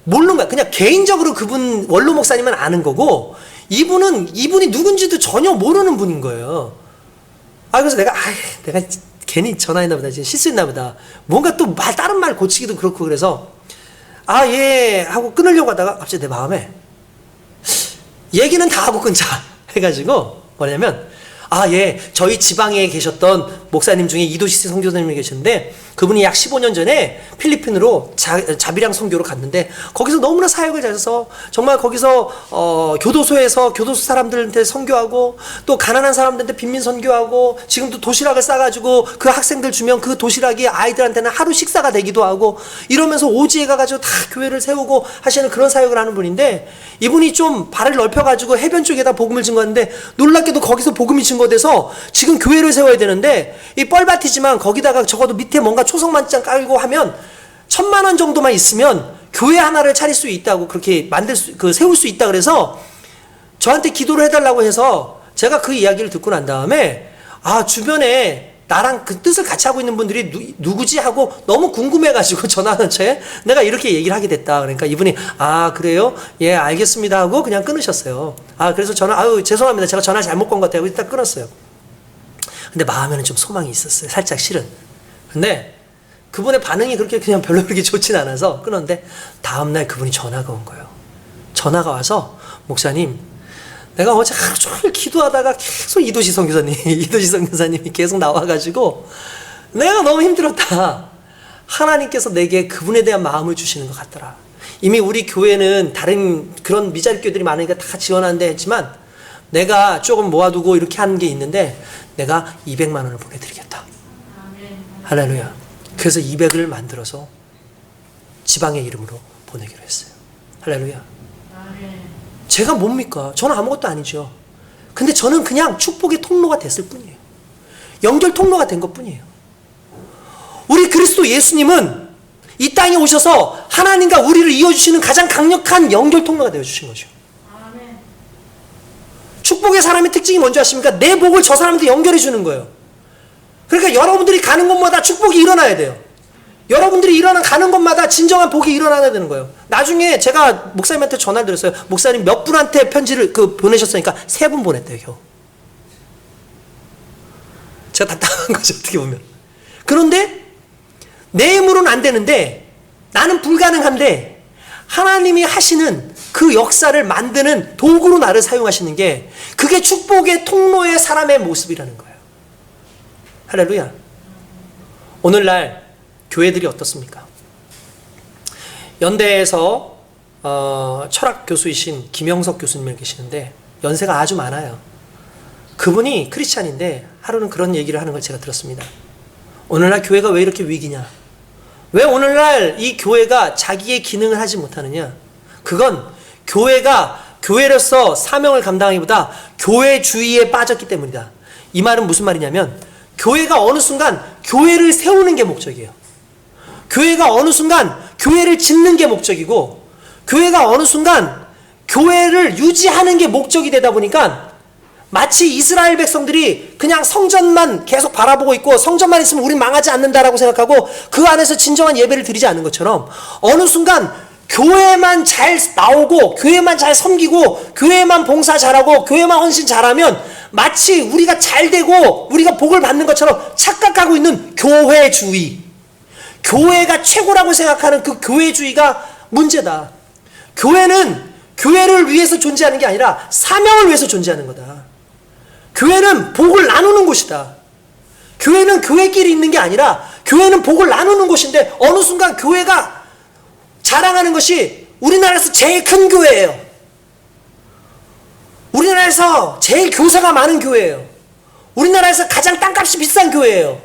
모르는 거야. 그냥 개인적으로 그분 원로 목사님은 아는 거고 이분이 누군지도 전혀 모르는 분인 거예요. 그래서 내가 괜히 전화했나 보다. 지금 실수했나 보다. 뭔가 또 다른 말 고치기도 그렇고 그래서 예 하고 끊으려고 하다가 갑자기 내 마음에 얘기는 다 하고 끊자 해가지고 뭐냐면 예. 저희 지방에 계셨던 목사님 중에 이도시 선교사님이 계셨는데 그분이 약 15년 전에 필리핀으로 자비랑 선교로 갔는데 거기서 너무나 사역을 잘해서 정말 거기서 교도소에서 교도소 사람들한테 선교하고 또 가난한 사람들한테 빈민 선교하고 지금도 도시락을 싸가지고 그 학생들 주면 그 도시락이 아이들한테는 하루 식사가 되기도 하고 이러면서 오지에 가가지고 다 교회를 세우고 하시는 그런 사역을 하는 분인데 이분이 좀 발을 넓혀가지고 해변 쪽에다 복음을 증거하는데 놀랍게도 거기서 복음이 증거돼서 지금 교회를 세워야 되는데 이 뻘밭이지만 거기다가 적어도 밑에 뭔가 초성만장 깔고 하면 1,000만 원 정도만 있으면 교회 하나를 차릴 수 있다고 그렇게 세울 수 있다 그래서 저한테 기도를 해달라고 해서 제가 그 이야기를 듣고 난 다음에 주변에 나랑 그 뜻을 같이 하고 있는 분들이 누구지 하고 너무 궁금해가지고 전화한 채 내가 이렇게 얘기를 하게 됐다. 그러니까 이분이 그래요? 예, 알겠습니다 하고 그냥 끊으셨어요. 그래서 죄송합니다. 제가 전화 잘못 건 것 같아요. 일단 끊었어요. 근데 마음에는 좀 소망이 있었어요. 살짝 실은. 근데 그분의 반응이 그렇게 그냥 별로 그렇게 좋진 않아서 끊었는데 다음날 그분이 전화가 온 거예요. 전화가 와서 목사님 내가 어제 하루 종일 기도하다가 계속 이도시 선교사님이 계속 나와가지고 내가 너무 힘들었다. 하나님께서 내게 그분에 대한 마음을 주시는 것 같더라. 이미 우리 교회는 다른 그런 미자립 교회들이 많으니까 다 지원하는데 했지만 내가 조금 모아두고 이렇게 하는 게 있는데 내가 200만 원을 보내드리겠다. 할렐루야. 그래서 200을 만들어서 지방의 이름으로 보내기로 했어요. 할렐루야. 제가 뭡니까? 저는 아무것도 아니죠. 근데 저는 그냥 축복의 통로가 됐을 뿐이에요. 연결 통로가 된 것 뿐이에요. 우리 그리스도 예수님은 이 땅에 오셔서 하나님과 우리를 이어주시는 가장 강력한 연결 통로가 되어주신 거죠. 축복의 사람의 특징이 뭔지 아십니까? 내 복을 저 사람한테 연결해 주는 거예요. 그러니까 여러분들이 가는 곳마다 축복이 일어나야 돼요. 여러분들이 가는 곳마다 진정한 복이 일어나야 되는 거예요. 나중에 제가 목사님한테 전화를 드렸어요. 목사님 몇 분한테 편지를 보내셨으니까 3분 보냈대요, 겨우. 제가 답답한 거죠, 어떻게 보면. 그런데 내 힘으로는 안 되는데 나는 불가능한데 하나님이 하시는 그 역사를 만드는 도구로 나를 사용하시는 게 그게 축복의 통로의 사람의 모습이라는 거예요. 할렐루야. 오늘날 교회들이 어떻습니까? 연대에서 철학 교수이신 김영석 교수님이 계시는데 연세가 아주 많아요. 그분이 크리스찬인데 하루는 그런 얘기를 하는 걸 제가 들었습니다. 오늘날 교회가 왜 이렇게 위기냐? 왜 오늘날 이 교회가 자기의 기능을 하지 못하느냐? 그건 교회가 교회로서 사명을 감당하기보다 교회주의에 빠졌기 때문이다. 이 말은 무슨 말이냐면 교회가 어느 순간 교회를 세우는 게 목적이에요. 교회가 어느 순간 교회를 짓는 게 목적이고 교회가 어느 순간 교회를 유지하는 게 목적이 되다 보니까 마치 이스라엘 백성들이 그냥 성전만 계속 바라보고 있고 성전만 있으면 우린 망하지 않는다라고 생각하고 그 안에서 진정한 예배를 드리지 않는 것처럼 어느 순간 교회만 잘 나오고 교회만 잘 섬기고 교회만 봉사 잘하고 교회만 헌신 잘하면 마치 우리가 잘 되고 우리가 복을 받는 것처럼 착각하고 있는 교회주의, 교회가 최고라고 생각하는 그 교회주의가 문제다. 교회는 교회를 위해서 존재하는 게 아니라 사명을 위해서 존재하는 거다. 교회는 복을 나누는 곳이다. 교회는 교회끼리 있는 게 아니라 교회는 복을 나누는 곳인데 어느 순간 교회가 자랑하는 것이 우리나라에서 제일 큰 교회예요. 우리나라에서 제일 교사가 많은 교회예요. 우리나라에서 가장 땅값이 비싼 교회예요.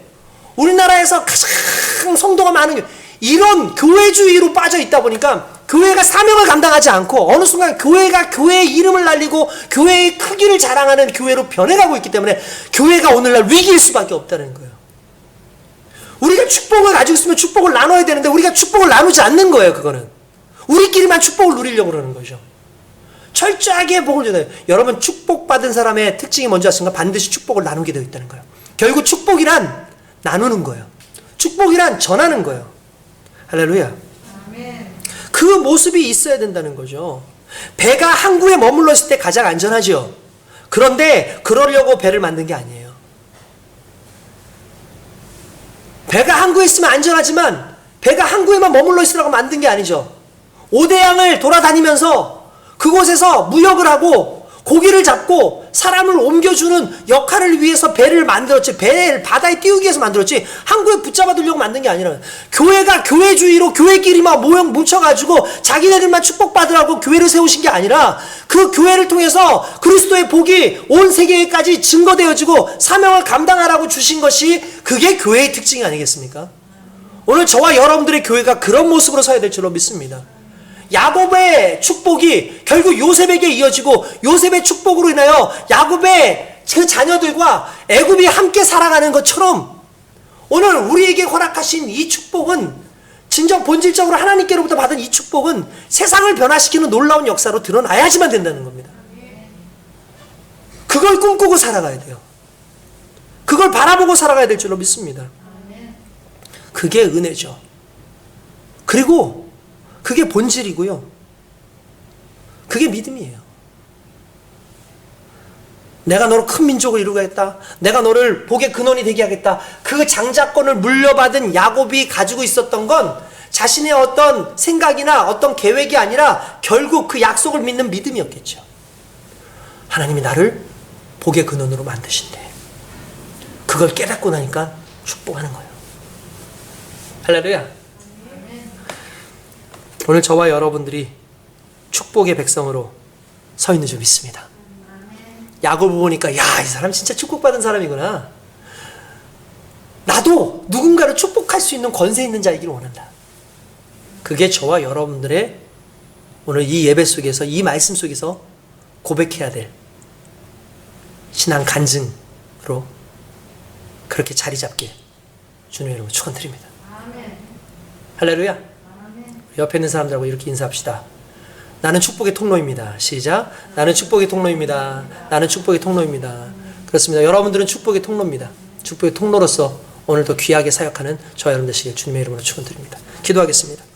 우리나라에서 가장 성도가 많은 교회. 이런 교회주의로 빠져 있다 보니까 교회가 사명을 감당하지 않고 어느 순간 교회가 교회의 이름을 날리고 교회의 크기를 자랑하는 교회로 변해가고 있기 때문에 교회가 오늘날 위기일 수밖에 없다는 거예요. 우리가 축복을 가지고 있으면 축복을 나눠야 되는데 우리가 축복을 나누지 않는 거예요. 그거는 우리끼리만 축복을 누리려고 그러는 거죠. 철저하게 복을 줘야 돼요. 여러분 축복받은 사람의 특징이 뭔지 아십니까? 반드시 축복을 나누게 되어 있다는 거예요. 결국 축복이란 나누는 거예요. 축복이란 전하는 거예요. 할렐루야. 아멘. 그 모습이 있어야 된다는 거죠. 배가 항구에 머물러 있을 때 가장 안전하죠. 그런데 그러려고 배를 만든 게 아니에요. 배가 항구에 있으면 안전하지만 배가 항구에만 머물러 있으라고 만든 게 아니죠. 오대양을 돌아다니면서 그곳에서 무역을 하고 고기를 잡고 사람을 옮겨주는 역할을 위해서 배를 만들었지, 배를 바다에 띄우기 위해서 만들었지 항구에 붙잡아 두려고 만든 게 아니라, 교회가 교회주의로 교회끼리만 뭉쳐가지고 자기네들만 축복받으라고 교회를 세우신 게 아니라, 그 교회를 통해서 그리스도의 복이 온 세계까지 증거되어지고 사명을 감당하라고 주신 것이, 그게 교회의 특징이 아니겠습니까? 오늘 저와 여러분들의 교회가 그런 모습으로 서야 될 줄로 믿습니다. 야곱의 축복이 결국 요셉에게 이어지고, 요셉의 축복으로 인하여 야곱의 그 자녀들과 애굽이 함께 살아가는 것처럼, 오늘 우리에게 허락하신 이 축복은, 진정 본질적으로 하나님께로부터 받은 이 축복은 세상을 변화시키는 놀라운 역사로 드러나야지만 된다는 겁니다. 그걸 꿈꾸고 살아가야 돼요. 그걸 바라보고 살아가야 될 줄로 믿습니다. 그게 은혜죠. 그리고 그게 본질이고요. 그게 믿음이에요. 내가 너를 큰 민족을 이루겠다. 내가 너를 복의 근원이 되게 하겠다. 그 장자권을 물려받은 야곱이 가지고 있었던 건 자신의 어떤 생각이나 어떤 계획이 아니라 결국 그 약속을 믿는 믿음이었겠죠. 하나님이 나를 복의 근원으로 만드신대. 그걸 깨닫고 나니까 축복하는 거예요. 할렐루야. 오늘 저와 여러분들이 축복의 백성으로 서 있는 줄 믿습니다. 야곱을 보니까, 야, 이 사람 진짜 축복받은 사람이구나. 나도 누군가를 축복할 수 있는 권세 있는 자이기를 원한다. 그게 저와 여러분들의 오늘 이 예배 속에서, 이 말씀 속에서 고백해야 될 신앙 간증으로 그렇게 자리 잡게 주님 여러분 축원드립니다. 할렐루야. 옆에 있는 사람들하고 이렇게 인사합시다. 나는 축복의 통로입니다. 시작. 나는 축복의 통로입니다. 나는 축복의 통로입니다. 그렇습니다. 여러분들은 축복의 통로입니다. 축복의 통로로서 오늘도 귀하게 사역하는 저와 여러분 되시길 주님의 이름으로 축원드립니다. 기도하겠습니다.